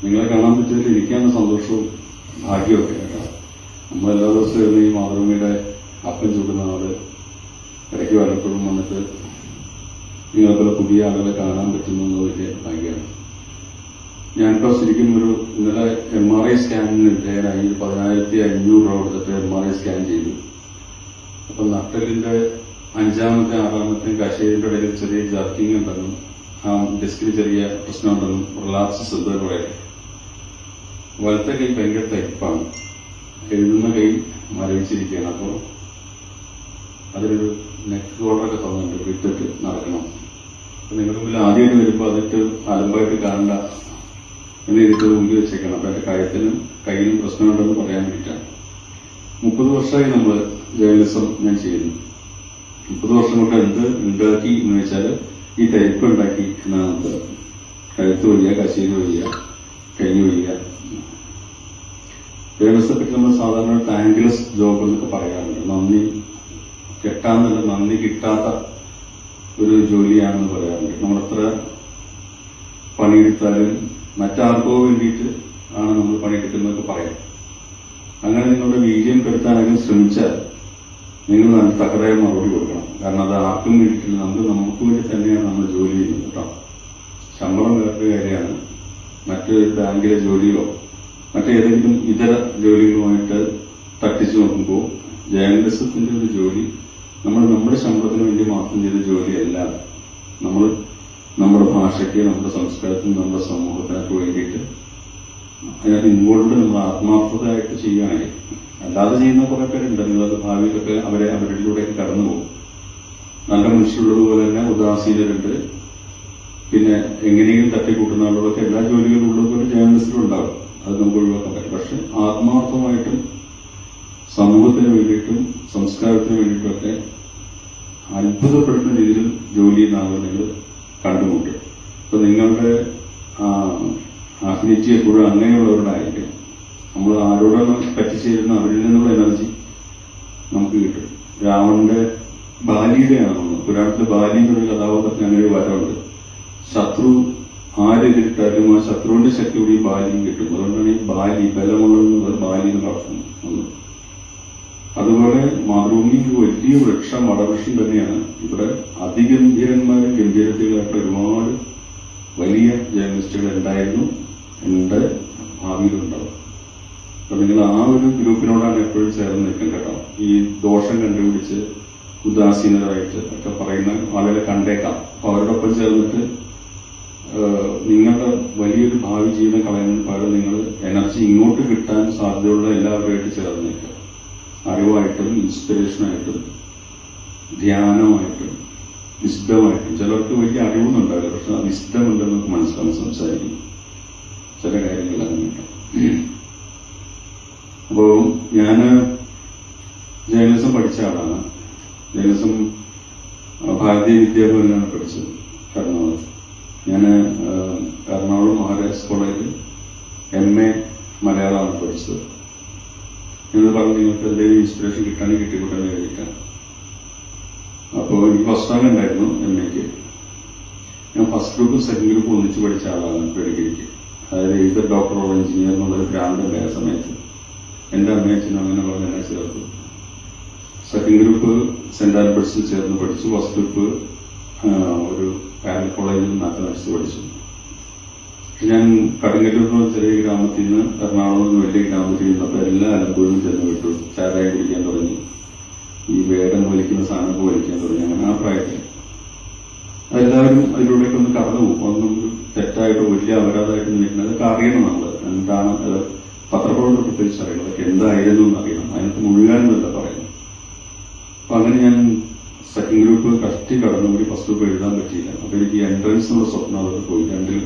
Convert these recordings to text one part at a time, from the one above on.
നിങ്ങളെ കാണാൻ പറ്റിയതിൽ ഇരിക്കാനുള്ള സന്തോഷവും ഭാഗ്യമൊക്കെ കേട്ടോ. നമ്മളെല്ലാ ദിവസവും ഈ മാതൃഭൂമിയുടെ അപ്പം ചൂടുന്ന ആള് ഇടയ്ക്ക് വല്ലപ്പോഴും വന്നിട്ട് നിങ്ങൾക്കുള്ള പുതിയ ആളുകളെ കാണാൻ പറ്റുന്നത് വലിയ ഭാഗ്യമാണ്. ഞാനിപ്പോൾ ശരിക്കും ഇന്നലെ MRI സ്കാനിന് വിധേയനായി 10,500 രൂപ കൊടുത്തിട്ട് MRI സ്കാൻ ചെയ്തു. അപ്പൊ നട്ടലിന്റെ 5ാമത്തെ 6ാമത്തെ കശേരിയുടെ ഇടയിൽ ചെറിയ ജർക്കിങ് ഉണ്ടെന്നും ആ ഡിസ്കിൽ ചെറിയ പ്രശ്നമുണ്ടെന്നും റിലാപ്സസ് എന്താ പറയാം. വലത്തെ കൈ ഭയങ്കര തയ്പ്പാണ്, എഴുതുന്ന കൈ മരവിച്ചിരിക്കുകയാണ്. അപ്പോൾ അതിലൊരു നെക്ക് ഹോൾഡറൊക്കെ തന്നിട്ട് വിട്ടിട്ട് നടക്കണം. അപ്പൊ നിങ്ങളുടെ മുമ്പിൽ ആദ്യമായിട്ട് വരുമ്പോൾ അതിട്ട് അലമ്പായിട്ട് കാണണ്ട എന്ന് ഇരുത്തത് മുമ്പിൽ വെച്ചേക്കണം. അപ്പൊ എന്റെ കഴുത്തിനും കയ്യിലും പ്രശ്നമുണ്ടെന്ന് പറയാൻ വേണ്ടിയിട്ടാണ്. 30 വർഷമായി നമ്മൾ ജേർണലിസം ഞാൻ ചെയ്യുന്നു. 30 വർഷം കൊണ്ട് എന്ത് ഉണ്ടാക്കി എന്ന് വെച്ചാൽ ഈ ടൈപ്പ് ഉണ്ടാക്കി എന്നാണ്. കഴുത്ത് വയ്യ, കശേരി വയ്യ, കൈ വയ്യ. ജേർണലിസത്തെ പറ്റി നമ്മൾ സാധാരണ താങ്ക്ലെസ് ജോബ് എന്നൊക്കെ പറയാറുണ്ട്. നന്ദി കെട്ടാന്നല്ല, നന്ദി കിട്ടാത്ത ഒരു ജോലിയാണെന്ന് പറയാറുണ്ട്. നമ്മളെത്ര പണിയെടുത്താലും മറ്റാർക്കോ വേണ്ടിയിട്ട് ആണ് നമ്മൾ പണിയെടുക്കുന്നതൊക്കെ പറയാം. അങ്ങനെ നിങ്ങളുടെ വീര്യം കെടുത്താനെങ്കിലും ശ്രമിച്ചാൽ നിങ്ങൾ നല്ല തക്കതായ മറുപടി കൊടുക്കണം. കാരണം അത് ആർക്കും വേണ്ടിയിട്ടില്ല, നമുക്ക് വേണ്ടി തന്നെയാണ് നമ്മൾ ജോലി ചെയ്യുന്നത് കേട്ടോ. ശമ്പളം വേറൊരു കാര്യമാണ്. മറ്റ് ബാങ്കിലെ ജോലിയോ മറ്റേതെങ്കിലും ഇതര ജോലികളുമായിട്ട് തട്ടിച്ചു നോക്കുമ്പോൾ ജേർണലിസത്തിന്റെ ഒരു ജോലി നമ്മൾ നമ്മുടെ ശമ്പളത്തിന് വേണ്ടി മാത്രം ചെയ്ത ജോലിയല്ല. നമ്മൾ നമ്മുടെ ഭാഷയ്ക്ക്, നമ്മുടെ സംസ്കാരത്തിന്, നമ്മുടെ സമൂഹത്തിനൊക്കെ വേണ്ടിയിട്ട് അതിനകത്ത് ഇൻവോൾവ് നമ്മൾ ആത്മാർത്ഥതയായിട്ട് ചെയ്യുകയാണെങ്കിൽ. അല്ലാതെ ചെയ്യുന്ന കുറെ പേരുണ്ട്. നിങ്ങളത് ഭാവിയിലൊക്കെ അവരിലൂടെയൊക്കെ കടന്നു പോകും. നല്ല മനുഷ്യരുള്ളതുപോലെ തന്നെ ഉദാസീനരുണ്ട്. പിന്നെ എങ്ങനെയും തട്ടിക്കൂട്ടുന്ന ആളുകളൊക്കെ എല്ലാ ജോലികളും ഉള്ളതുപോലെ ജേർണലിസ്റ്റിലും ഉണ്ടാവും. അത് നമുക്ക് ഒഴിവാക്കാൻ പറ്റും. പക്ഷെ ആത്മാർത്ഥമായിട്ടും സമൂഹത്തിന് വേണ്ടിയിട്ടും സംസ്കാരത്തിന് വേണ്ടിയിട്ടുമൊക്കെ അത്ഭുതപ്പെടുന്ന രീതിയിൽ ജോലി ചെയ്യുന്ന ആളുകൾ നിങ്ങൾ കണ്ടുമുട്ടും. അപ്പൊ നിങ്ങളുടെ അഭിരുചി എപ്പോഴും അങ്ങനെയുള്ളവരുടായിരിക്കും. നമ്മൾ ആരോടാണ് പറ്റിച്ചേരുന്ന അവരിൽ നിന്നുള്ള എനർജി നമുക്ക് കിട്ടും. രാവണന്റെ ബാലിയുടെയാണെന്ന് പുരാണത്തിലെ ബാലി എന്നൊരു കഥാപാത്രത്തിന് അങ്ങനെ ഒരു വരമുണ്ട്. ശത്രു ആരെതിരിട്ടാലും ആ ശത്രുവിന്റെ ശക്തി കൂടി ബാലിയും കിട്ടും. അതുകൊണ്ടാണ് ഈ ബാലി ബലമുള്ളത് ബാലി എന്ന് പറയുന്നത്. അതുപോലെ മാതൃഭൂമി വലിയ വൃക്ഷം, വടവൃക്ഷം തന്നെയാണ്. ഇവിടെ അതിഗംഭീരന്മാരും ഗംഭീരതകളായിട്ടുള്ള ഒരുപാട് വലിയ ജേർണലിസ്റ്റുകൾ ഉണ്ടായിരുന്നു, എന്റെ ഭാവിയിലുണ്ടാവും. അപ്പൊ നിങ്ങൾ ആ ഒരു ഗ്രൂപ്പിനോടാണ് എപ്പോഴും ചേർന്ന് നിൽക്കുന്നത് കേട്ടോ. ഈ ദോഷം കണ്ടുപിടിച്ച് ഉദാസീനരായിട്ട് ഒക്കെ പറയുന്ന ആളുകളെ കണ്ടേക്കാം. അപ്പൊ അവരോടൊപ്പം ചേർന്നിട്ട് നിങ്ങളുടെ വലിയൊരു ഭാവി ജീവിതം കളയുന്നതിന് പകരം നിങ്ങൾ എനർജി ഇങ്ങോട്ട് കിട്ടാൻ സാധ്യതയുള്ള എല്ലാവരുമായിട്ട് ചേർന്ന് നിൽക്കുക. അറിവായിട്ടും ഇൻസ്പിറേഷനായിട്ടും ധ്യാനമായിട്ടും വിശുദ്ധമായിട്ടും. ചിലർക്ക് വലിയ അറിവൊന്നും ഉണ്ടാവില്ല, പക്ഷെ ആ വിശുദ്ധമുണ്ടെന്ന് നമുക്ക് മനസ്സിലാവും സംസാരിക്കും ചില കാര്യങ്ങൾ അങ്ങനെയുണ്ട്. അപ്പോൾ ഞാൻ ജേർണലിസം പഠിച്ച ആളാണ്. ജേർണലിസം ഭാരതീയ വിദ്യാഭവനിലാണ് പഠിച്ചത്, എറണാകുളത്ത്. ഞാൻ എറണാകുളം മഹാരാജാസ് കോളേജിൽ MA മലയാളമാണ് പഠിച്ചത്. എന്ന് പറഞ്ഞ് നിങ്ങൾക്ക് എന്തെങ്കിലും ഇൻസ്പിറേഷൻ കിട്ടാണെങ്കിൽ കിട്ടിക്കൊണ്ടെന്ന് കഴിഞ്ഞിട്ടാണ്. അപ്പോൾ എനിക്ക് ഫസ്റ്റ് റാങ്ക് ഉണ്ടായിരുന്നു MAക്ക്. ഞാൻ ഫസ്റ്റ് ഗ്രൂപ്പും സെക്കൻഡ് ഗ്രൂപ്പും ഒന്നിച്ച് പഠിച്ച ആളാണ് ഡിഗ്രിക്ക്. അതായത് എയ്തർ ഡോക്ടർ ഓർ എഞ്ചിനീയർ എന്നുള്ളൊരു ഭ്രാന്തണ്ടായ സമയത്ത് എന്റെ അമ്മയച്ഛനും അങ്ങനെ പറഞ്ഞ് എന്നെ ചേർത്തു. സെക്കൻഡ് ഗ്രൂപ്പ് സെന്റ് ആൽബർട്ട്സിൽ ചേർന്ന് പഠിച്ചു. ഫസ്റ്റ് ഗ്രൂപ്പ് ഒരു പാരൽ കോളേജിൽ മാത്തമാറ്റിക്സ് പഠിച്ചു. ഞാൻ കടങ്ങല്ലൂർ ചെറിയ ഗ്രാമത്തിൽ നിന്ന് എറണാകുളം വലിയ ഗ്രാമത്തിൽ നിന്നപ്പോൾ എല്ലാ അലമ്പൂരിലും ചെന്ന് വിട്ടു. ചാരായം കുടിക്കാൻ തുടങ്ങി, ഈ വേടം വലിക്കുന്ന സാധനമൊക്കെ വലിക്കാൻ തുടങ്ങി. അങ്ങനെ ആ പ്രായത്തിൽ അതെല്ലാവരും അതിലൂടെയൊക്കെ ഒന്ന് കടന്നു പോകും. ഒന്നും തെറ്റായിട്ട് വലിയ അപരാധമായിട്ട് നിൽക്കുന്നത് അതൊക്കെ അറിയണം. നമ്മൾ എന്താണ് അത് പത്രപ്രവർത്തനം പ്രത്യേകിച്ച് അറിയണം. അതൊക്കെ എന്തായിരുന്നു എന്ന് അറിയണം. അതിനകത്ത് മുഴുകാനെന്നല്ല പറയുന്നത്. അപ്പൊ അങ്ങനെ ഞാൻ സെക്കൻഡ് ഗ്രൂപ്പ് കഷ്ടി കടന്നുകൂടി ഫസ്റ്റ് ഗ്രൂപ്പ് എഴുതാൻ പറ്റിയില്ല. അപ്പൊ എനിക്ക് എൻട്രൻസ് എന്നുള്ള സ്വപ്നം അതൊക്കെ പോയി.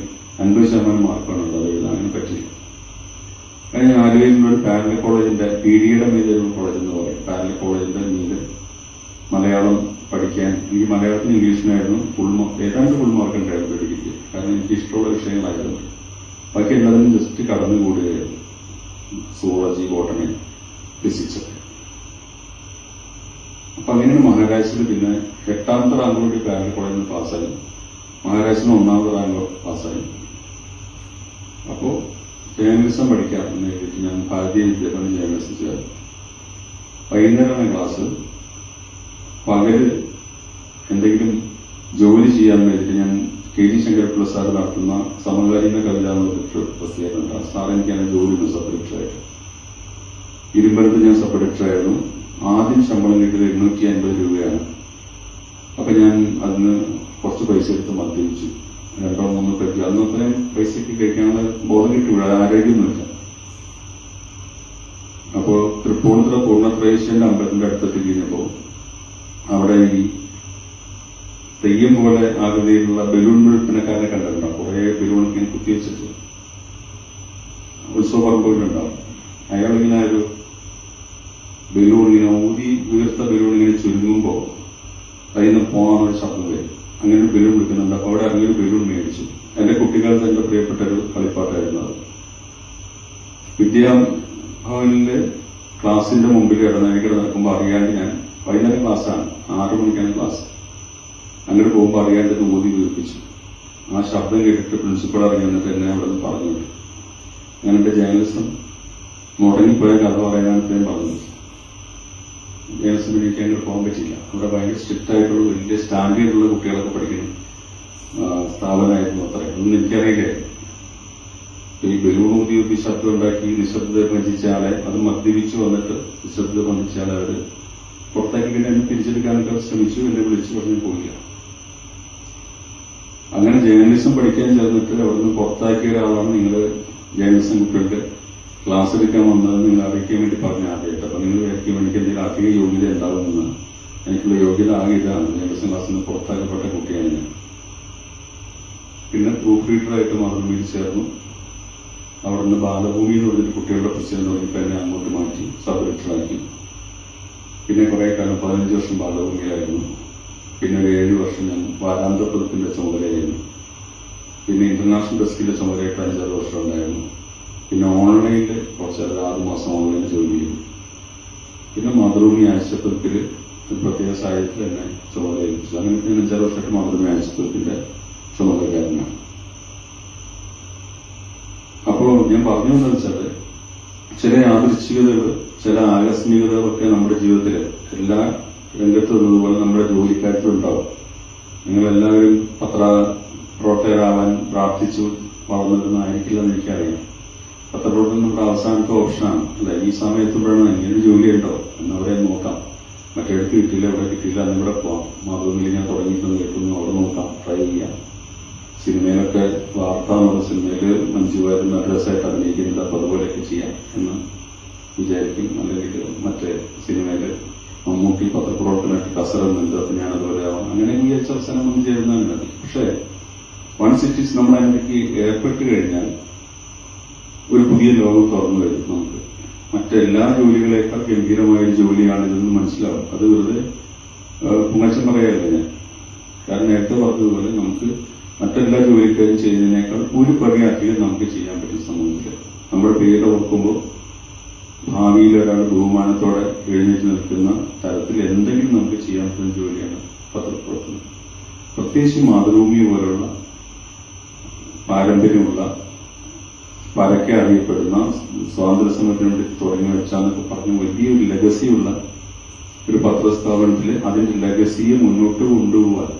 50% മാർക്കാണുള്ളത്, അത് എഴുതാൻ അങ്ങനെ പറ്റില്ല. അങ്ങനെ ഞാൻ ആലോചിക്കുമ്പോൾ പാരലൽ കോളേജിന്റെ പീഡിയുടെ മീതൊരു കോളേജ് എന്ന് പറയും. പാരലൽ കോളേജിന്റെ മീത് മലയാളം പഠിക്കാൻ എനിക്ക് മലയാളത്തിന് ഇംഗ്ലീഷിനായിരുന്നു ഏതാണ്ട് ഫുൾ മാർക്ക് ഉണ്ടായിരുന്നു ഡിഗ്രിക്ക്. കാരണം എനിക്ക് ഇഷ്ടമുള്ള വിഷയങ്ങളായിരുന്നു. ബാക്കി എല്ലാവരും ജസ്റ്റ് കടന്നുകൂടുകയായിരുന്നു. സുവോളജി, ബോട്ടണി, ഫിസിക്സ് ഒക്കെ. അപ്പൊ അങ്ങനെയാണ് മഹാരാഷ്ട്രയിൽ പിന്നെ 8ാമത്തെ റാങ്കോട് പാരലൽ കോളേജിൽ നിന്ന് പാസ്സായി. മഹാരാഷ്ട്രയിൽ 1ാമത്തെ റാങ്ക് പാസ്സായി. അപ്പോ ജേർണലിസം പഠിക്കാം എന്ന് എഴുതിയിട്ട് ഞാൻ ഭാരതീയ വിദ്യാഭവൻ ജേർണലിസം ചേർന്നു. വൈകുന്നേരമാണ് ക്ലാസ്. പകല് എന്തെങ്കിലും ജോലി ചെയ്യാമെന്ന് എഴുതിയിട്ട് ഞാൻ KG ശങ്കരപ്പിള്ള സാർ നടത്തുന്ന സമകാലീന കവിത എന്നൊരു പ്രസിദ്ധീകരണമുണ്ട്. ആ സാർ എനിക്കാണ് ജോലി സബ് എഡിറ്ററായിട്ട്. ഇരുമ്പലത്ത് ഞാൻ സബ് എഡിറ്ററായിരുന്നു. ആദ്യം ശമ്പളം കിട്ടിയത് 850 രൂപയാണ്. അപ്പൊ ഞാൻ അതിന് കുറച്ച് പൈസ എടുത്ത് മദ്യപിച്ചു. 2-3 പേർക്ക് അന്ന് അത്രയും പൈസക്ക് കഴിക്കാനുള്ള ബോധം കിട്ടില്ല, ആരോഗ്യമൊന്നുമില്ല. അപ്പോ തൃപ്പൂണിത്തുറ പൂർണ്ണത്രയീശ്വരന്റെ അമ്പലത്തിന്റെ അടുത്തെത്തി കഴിഞ്ഞപ്പോ അവിടെ ഈ തെയ്യം പോലെ ആകൃതിയിലുള്ള ബലൂൺ വിൽപ്പനക്കാരനെ കണ്ടിട്ടുണ്ടോ? കുറെ ബലൂൺ ഇങ്ങനെ കുത്തിവെച്ചിട്ട് ഉത്സവ പറമ്പുകളുണ്ടാവും. അയാളിങ്ങനെ ഒരു ബലൂൺ ഇങ്ങനെ ഊതി ഉയർത്ത ബലൂൺ ഇങ്ങനെ ചുരുങ്ങുമ്പോ അതിൽ നിന്ന് പോകാനൊരു ശബ്ദം വരും. അങ്ങനെ ഒരു ബലൂൺ വിൽക്കുന്നുണ്ട്. അപ്പൊ അവിടെ അങ്ങനെ ഒരു ബലൂൺ മേടിച്ചു. എന്റെ കുട്ടിക്കാലത്ത് എന്റെ പ്രിയപ്പെട്ട ഒരു കളിപ്പാട്ടായിരുന്നു അത്. വിദ്യാഭവനിലെ ക്ലാസിന്റെ മുമ്പിൽ ഇടനാഴിക്കട നടക്കുമ്പോൾ അറിയാണ്ട് ഞാൻ, വൈകുന്നേരം ക്ലാസ്സാണ്, 6 മണിക്കാണ് ക്ലാസ്, അങ്ങനെ പോകുമ്പോൾ അറിയാണ്ട് ഊതി വീർപ്പിച്ചു. ആ ശബ്ദം കേട്ടിട്ട് പ്രിൻസിപ്പൾ ഇറങ്ങി വന്നിട്ട് എന്നെ അവിടെ നിന്ന് പറഞ്ഞു. ഞാൻ എന്റെ ജേർണലിസം മുടങ്ങിപ്പോയ കഥ പറയാനാണ് ഞാൻ പറഞ്ഞത്. ജേർണലിസം എനിക്ക് അങ്ങോട്ട് പോകാൻ പറ്റില്ല. അവിടെ ഭയങ്കര സ്ട്രിക്റ്റ് ആയിട്ടുള്ള വലിയ സ്റ്റാൻഡേർഡുള്ള കുട്ടികളൊക്കെ പഠിക്കുന്ന സ്ഥാപനമായിരുന്നു അത്ര. ഒന്നും എനിക്കറിയില്ലായിരുന്നു. ഈ ബലൂൺ ഊതി ശബ്ദം ഉണ്ടാക്കി നിശബ്ദത ഭജിച്ച ആളെ, അത് മദ്യപിച്ചു വന്നിട്ട് നിശബ്ദത ഭജിച്ച ആളെ അവര് പുറത്താക്കി എന്നെ തിരിച്ചെടുക്കാനൊക്കെ ശ്രമിച്ചു. എന്നെ വിളിച്ചു പറഞ്ഞ് പോയില്ല. അങ്ങനെ ജേർണലിസം പഠിക്കാൻ ചേർന്നിട്ട് അവിടുന്ന് പുറത്താക്കിയ ഒരാളാണ് നിങ്ങൾ ജേർണലിസം കുട്ടികൾക്ക് ക്ലാസ് എടുക്കാൻ വന്നത് നിങ്ങൾ അറിയിക്കാൻ വേണ്ടി പറഞ്ഞ ആദ്യമായിട്ട്. അപ്പൊ നിങ്ങൾ വിചാരിക്കും എനിക്ക് എന്തെങ്കിലും അധിക യോഗ്യത ഉണ്ടാവുമെന്ന്. എനിക്കുള്ള യോഗ്യത ആകെ ഇതാണ്. ജേർണലിസം ക്ലാസ്സിൽ നിന്ന് പുറത്താക്കപ്പെട്ട കുട്ടിയാണ് ഞാൻ. പിന്നെ പ്രൂഫ് റീഡറായിട്ട് മാതൃഭൂമിയിൽ ചേർന്നു. അവിടുന്ന് ബാലഭൂമി എന്ന് പറഞ്ഞിട്ട് കുട്ടികളുടെ പ്രസിഡന്റ് പറഞ്ഞിട്ട് എന്നെ അങ്ങോട്ട് മാറ്റി സബ് എഡിറ്ററാക്കി. പിന്നെ കുറെ കാലം 15 വർഷം ബാലഭൂമിയിലായിരുന്നു. പിന്നെ ഒരു 7 വർഷം ഞാൻ വാരാന്തപത്രത്തിന്റെ ചുമതലയായിരുന്നു. പിന്നെ ഇന്റർനാഷണൽ ഡെസ്കിന്റെ ചുമതലയായിട്ട് 5-6 വർഷം ഉണ്ടായിരുന്നു. പിന്നെ ഓൺലൈനിൽ കുറച്ച് 6 മാസം ഓൺലൈൻ ജോലി ചെയ്തു. പിന്നെ മാതൃഭൂമി ആഴ്ചപ്പതിപ്പിൽ പ്രത്യേക സാഹിത്യത്തിൽ എന്നെ ചുമതല ഏൽപ്പിച്ചു. അങ്ങനെ 5-6 വർഷമായിട്ട് മാതൃഭൂമി ആഴ്ചപ്പതിപ്പിന്റെ ചുമതലക്കാരനാണ്. അപ്പോ ഞാൻ പറഞ്ഞു എന്ന് വെച്ചാൽ ചില യാദൃച്ഛികതകൾ, ചില ആകസ്മികതകളൊക്കെ നമ്മുടെ ജീവിതത്തിൽ എല്ലാ രംഗത്തും ഉള്ളതുപോലെ നമ്മുടെ ജോലിക്കാര്യത്തിലും ഉണ്ടാവും. നിങ്ങളെല്ലാവരും പത്രപ്രവർത്തകരാവാൻ പ്രാർത്ഥിച്ചു വളർന്നിരുന്നായിരിക്കില്ലെന്ന് എനിക്കറിയാം. പത്രപ്രവർത്തനം നമ്മുടെ അവസാനത്തെ ഓപ്ഷനാണ്. അല്ല, ഈ സമയത്തുമ്പോഴാണ് ഇങ്ങനെ ജോലി ഉണ്ടോ എന്നവരെ നോക്കാം. മറ്റെടുത്ത് കിട്ടിയില്ല, ഇവിടെ കിട്ടിയില്ല, എന്നിവിടെ പോവാം. മാതൃഭൂമിയിൽ ഞാൻ തുടങ്ങിയിട്ടൊന്ന് കേൾക്കുന്നു, അവിടെ നോക്കാം, ട്രൈ ചെയ്യാം. സിനിമയിലൊക്കെ വാർത്ത എന്നുള്ള സിനിമയിൽ മഞ്ജു വാര്യർ നല്ലരസമായിട്ട് അഭിനയിക്കുന്നുണ്ട്, അപ്പൊ അതുപോലെയൊക്കെ ചെയ്യാം എന്ന് വിചാരിക്കും. അല്ലെങ്കിൽ മറ്റേ സിനിമയിൽ മമ്മൂട്ടി പത്രപ്രവർത്തനമായിട്ട് കസറുന്നുണ്ട്, അപ്പൊ ഞാൻ അതുപോലെ ആവാം. അങ്ങനെ വിചാരിച്ച അവസാനം ഒന്നും ചെയ്യുന്നതാണ് മതി. പക്ഷേ വൺസ് ഇറ്റ് ഈസ് നമ്മൾ അതിലേക്ക് ഏർപ്പെട്ട് കഴിഞ്ഞാൽ ഒരു പുതിയ ലോകം തുറന്നു വരും. നമുക്ക് മറ്റെല്ലാ ജോലികളേക്കാൾ ഗംഭീരമായ ഒരു ജോലിയാണിതെന്ന് മനസ്സിലാവും. അത് വെറുതെ പുങ്ങച്ചം പറയല്ല ഞാൻ. കാരണം നേരത്തെ പറഞ്ഞതുപോലെ നമുക്ക് മറ്റെല്ലാ ജോലിക്കാരും ചെയ്യുന്നതിനേക്കാൾ ഒരു പടി അധികം നമുക്ക് ചെയ്യാൻ പറ്റും സമൂഹത്തിൽ. നമ്മുടെ പേര് ഓർക്കുമ്പോൾ ഭാവിയിൽ ഒരാൾ ബഹുമാനത്തോടെ എഴുന്നേറ്റ് നിൽക്കുന്ന തരത്തിൽ എന്തെങ്കിലും നമുക്ക് ചെയ്യാൻ പറ്റുന്ന ജോലിയാണ് പത്രപ്രവർത്തനം. പ്രത്യേകിച്ച് മാതൃഭൂമി പോലുള്ള പാരമ്പര്യമുള്ള, പരക്കെ അറിയപ്പെടുന്ന, സ്വാതന്ത്ര്യ സമരത്തിന് വേണ്ടി തുടങ്ങി വെച്ചാന്നൊക്കെ പറഞ്ഞ് വലിയൊരു ലെഗസിയുള്ള ഒരു പത്രസ്ഥാപനത്തിൽ അതിന്റെ ലെഗസിയെ മുന്നോട്ട് കൊണ്ടുപോകാൻ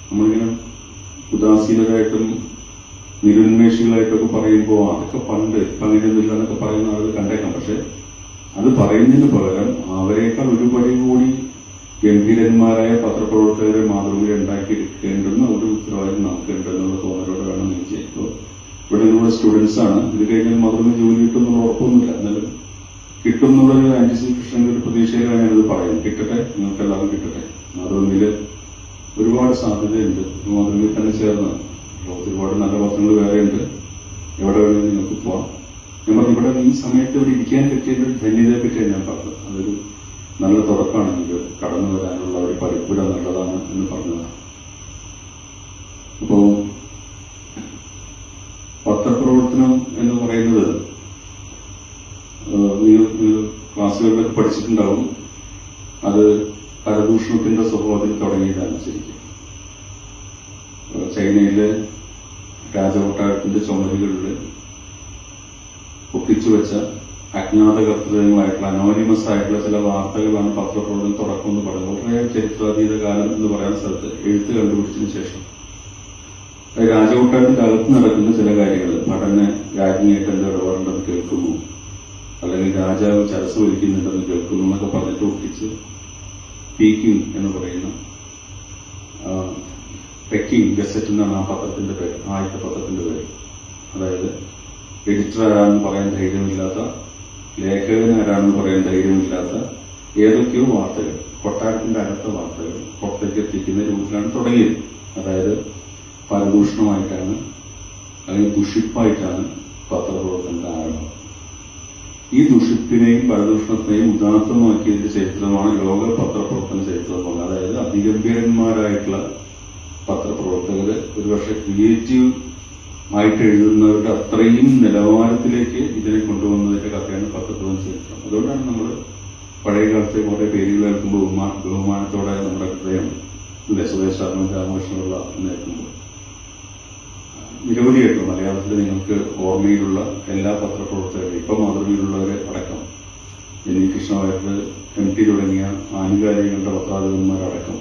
നമ്മളിങ്ങനെ ഉദാസീനരായിട്ടും നിരുന്മേഷികളായിട്ടൊക്കെ പറയുമ്പോൾ അതൊക്കെ പണ്ട് ഇപ്പൊ അങ്ങനെയൊന്നുമില്ല എന്നൊക്കെ പറയുന്ന ആളുകൾ കണ്ടേക്കാം. പക്ഷെ അത് പറയുന്നതിന് പകരം അവരെക്കാൾ ഒരു പടി കൂടി ഗംഭീരന്മാരായ പത്രപ്രവർത്തകരെ മാതൃഭൂമി ഉണ്ടാക്കിയെടുക്കേണ്ടുന്ന ഒരു ഉത്തരവാദിത്വം നമുക്കുണ്ടെന്നുള്ള തോന്നലോടെ വേണം എന്ന് വിചാരിക്കും. ഇവിടെ നിങ്ങളുടെ സ്റ്റുഡൻസ് ആണ്. ഇത് കഴിഞ്ഞാൽ മാതൃഭൂമി ജോലി കിട്ടുമെന്നുള്ള ഉറപ്പൊന്നുമില്ല. എന്നാലും കിട്ടും എന്നുള്ളൊരു ആന്റിസിപ്പേഷൻ, ഒരു പ്രതീക്ഷയിലാണ് ഞാനത് പറയുന്നത്. കിട്ടട്ടെ, നിങ്ങൾക്ക് എല്ലാവരും കിട്ടട്ടെ. മാതൃഭൂമിയിൽ ഒരുപാട് സാധ്യതയുണ്ട്. മാതൃഭൂമിയിൽ തന്നെ ചേർന്ന് ഒരുപാട് നല്ല പത്രങ്ങൾ വേറെയുണ്ട്. എവിടെ വേണമെങ്കിൽ നിങ്ങൾക്ക് പോവാം. ഞാൻ പറഞ്ഞു, ഇവിടെ ഈ സമയത്ത് ഇവിടെ ഇരിക്കാൻ പറ്റിയ ധന്യതയെ പറ്റിയാണ് ഞാൻ പറഞ്ഞത്. അതൊരു നല്ല തുടക്കമാണ്. എനിക്ക് കടന്നു വരാനുള്ള ഒരു പഠിപ്പുര നല്ലതാണ് എന്ന് പറഞ്ഞതാണ്. അപ്പോ പത്രപ്രവർത്തനം എന്ന് പറയുന്നത് നിങ്ങൾ ക്ലാസ്സുകളിലൊക്കെ പഠിച്ചിട്ടുണ്ടാവും. അത് കരദൂഷണത്തിന്റെ സ്വഭാവത്തിൽ തുടങ്ങിയതാണ് ശരിക്കും. ചൈനയിലെ രാജകൊട്ടാരത്തിന്റെ ചുമരുകളിൽ ഒപ്പിച്ചു വെച്ച അജ്ഞാത കർത്തൃകങ്ങളായിട്ടുള്ള അനോണിമസ് ആയിട്ടുള്ള ചില വാർത്തകളാണ് പത്രപ്രവർത്തനം തുടക്കം എന്ന് പറയുന്നത്. വളരെ ചരിത്രാതീത കാലം എന്ന് പറയാൻ സ്ഥലത്ത് എഴുത്ത് കണ്ടുപിടിച്ചതിന് ശേഷം രാജകൊട്ടാരത്തിന്റെ അകത്ത് നടക്കുന്ന ചില കാര്യങ്ങൾ, നടന് രാജ്ഞിയായിട്ട് എന്താ ഇടപാടുണ്ടെന്ന് കേൾക്കുന്നു, അല്ലെങ്കിൽ രാജാവ് ചരസ് വലിക്കുന്നുണ്ടെന്ന് കേൾക്കുന്നു എന്നൊക്കെ പറഞ്ഞിട്ട് ഒപ്പിച്ച് പീക്കിംഗ് എന്ന് പറയുന്ന പെക്കിംഗ് ഗസറ്റ് എന്നാണ് ആ പത്രത്തിന്റെ പേര്, ആദ്യത്തെ പത്രത്തിന്റെ പേര്. അതായത് എഡിറ്റർ ആരാണെന്ന് പറയാൻ ധൈര്യമില്ലാത്ത, ലേഖകൻ ആരാണെന്ന് പറയാൻ ധൈര്യമില്ലാത്ത ഏതൊക്കെയോ വാർത്തകൾ, കൊട്ടാരത്തിന്റെ അകത്ത വാർത്തകൾ പുറത്തേക്ക് എത്തിക്കുന്ന രൂപത്തിലാണ് തുടങ്ങിയത്. അതായത് പരദൂഷണമായിട്ടാണ് അല്ലെങ്കിൽ ദുഷിപ്പായിട്ടാണ് പത്രപ്രവർത്തനത്തിന്റെ ആരംഭം. ഈ ദുഷിപ്പിനെയും പരദൂഷണത്തെയും ഉദാത്തമാക്കിയതിന്റെ ചരിത്രമാണ് ലോക പത്രപ്രവർത്തന ചരിത്രം എന്ന് പറയുന്നത്. അതായത് അതിഗംഭീരന്മാരായിട്ടുള്ള പത്രപ്രവർത്തകര് ഒരുപക്ഷെ ക്രിയേറ്റീവ് ആയിട്ട് എഴുതുന്നവരുടെ അത്രയും നിലവാരത്തിലേക്ക് ഇതിനെ കൊണ്ടുവന്നതിന്റെ കഥയാണ് പത്രപ്രവർത്തന ചരിത്രം. അതുകൊണ്ടാണ് നമ്മൾ പഴയ കാലത്തെ കുറെ പേരുകൾ കേൾക്കുമ്പോൾ ബഹുമാനത്തോടെ നമ്മുടെ ഹൃദയം സുരേഷ് ശർമ്മ രാമകൃഷ്ണനുള്ള കേൾക്കുമ്പോൾ നിരവധിയായിട്ടുള്ള മലയാളത്തിൽ നിങ്ങൾക്ക് ഓർമ്മയിലുള്ള എല്ലാ പത്രപ്രവർത്തകരും ഇപ്പം മാതൃകയിലുള്ളവരെ അടക്കം എൻ കൃഷ്ണവാര്യർ, MT തുടങ്ങിയ ആനുകാലികളുടെ പത്രാധിപന്മാരടക്കം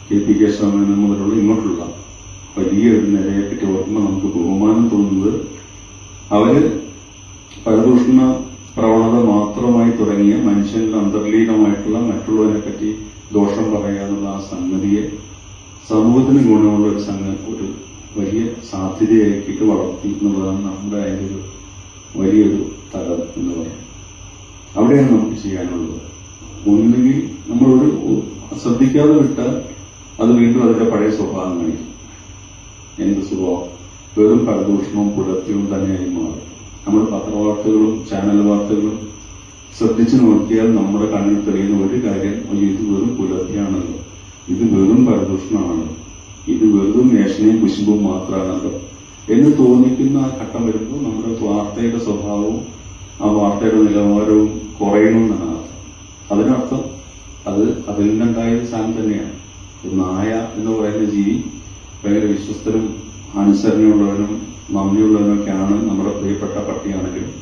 KP കേശവമേനോൻ മുതലുള്ള ഇങ്ങോട്ടുള്ള വലിയ ഒരു നിലയെപ്പറ്റി ഓർക്കുമ്പോൾ നമുക്ക് ബഹുമാനം തോന്നുന്നത് അവര് പരദൂഷണ പ്രവണത മാത്രമായി തുടങ്ങിയ മനുഷ്യനിൽ അന്തർലീനമായിട്ടുള്ള മറ്റുള്ളവരെ പറ്റി ദോഷം പറയുക എന്നുള്ള ആ സംഗതിയെ സമൂഹത്തിന് ഗുണമുള്ള ഒരു വലിയ സാധ്യതയാക്കിയിട്ട് വളർത്തി എന്നുള്ളതാണ് നമ്മുടെ അതിൻ്റെ ഒരു വലിയൊരു തലം എന്ന് പറയാം. അവിടെയാണ് നമുക്ക് ചെയ്യാനുള്ളത്. ഒന്നുകിൽ നമ്മളൊരു ശ്രദ്ധിക്കാതെ വിട്ടാൽ അത് വീണ്ടും അതിന്റെ പഴയ സ്വഭാവം കാണിക്കും. എന്ത് സ്വഭാവം? വെറും പരദൂഷണവും പുലർത്തിയും തന്നെയായി മാറും. നമ്മൾ പത്രവാർത്തകളും ചാനൽ വാർത്തകളും ശ്രദ്ധിച്ചു നോക്കിയാൽ നമ്മുടെ കണ്ണിൽ തെളിയുന്ന ഒരു കാര്യം, ഇത് വെറും പുലർത്തിയാണല്ലോ, ഇത് വെറും പരദൂഷണമാണല്ലോ, ഇത് വെറും മേഷനയും കുശുമ്പും മാത്രമാണല്ലോ എന്ന് തോന്നിക്കുന്ന ആ ഘട്ടം വരുമ്പോൾ നമ്മുടെ വാർത്തയുടെ സ്വഭാവവും ആ വാർത്തയുടെ നിലവാരവും കുറയണമെന്നാണ് അർത്ഥം. അതിനർത്ഥം അതിൽ നിന്നുണ്ടായ സാധനം തന്നെയാണ്. നായ എന്ന് പറയുന്ന ജീവി ഭയങ്കര വിശ്വസ്തനും അനുസരണയുള്ളവനും നന്ദിയുള്ളവനൊക്കെയാണ് നമ്മുടെ പ്രിയപ്പെട്ട പട്ടിയാണെങ്കിലും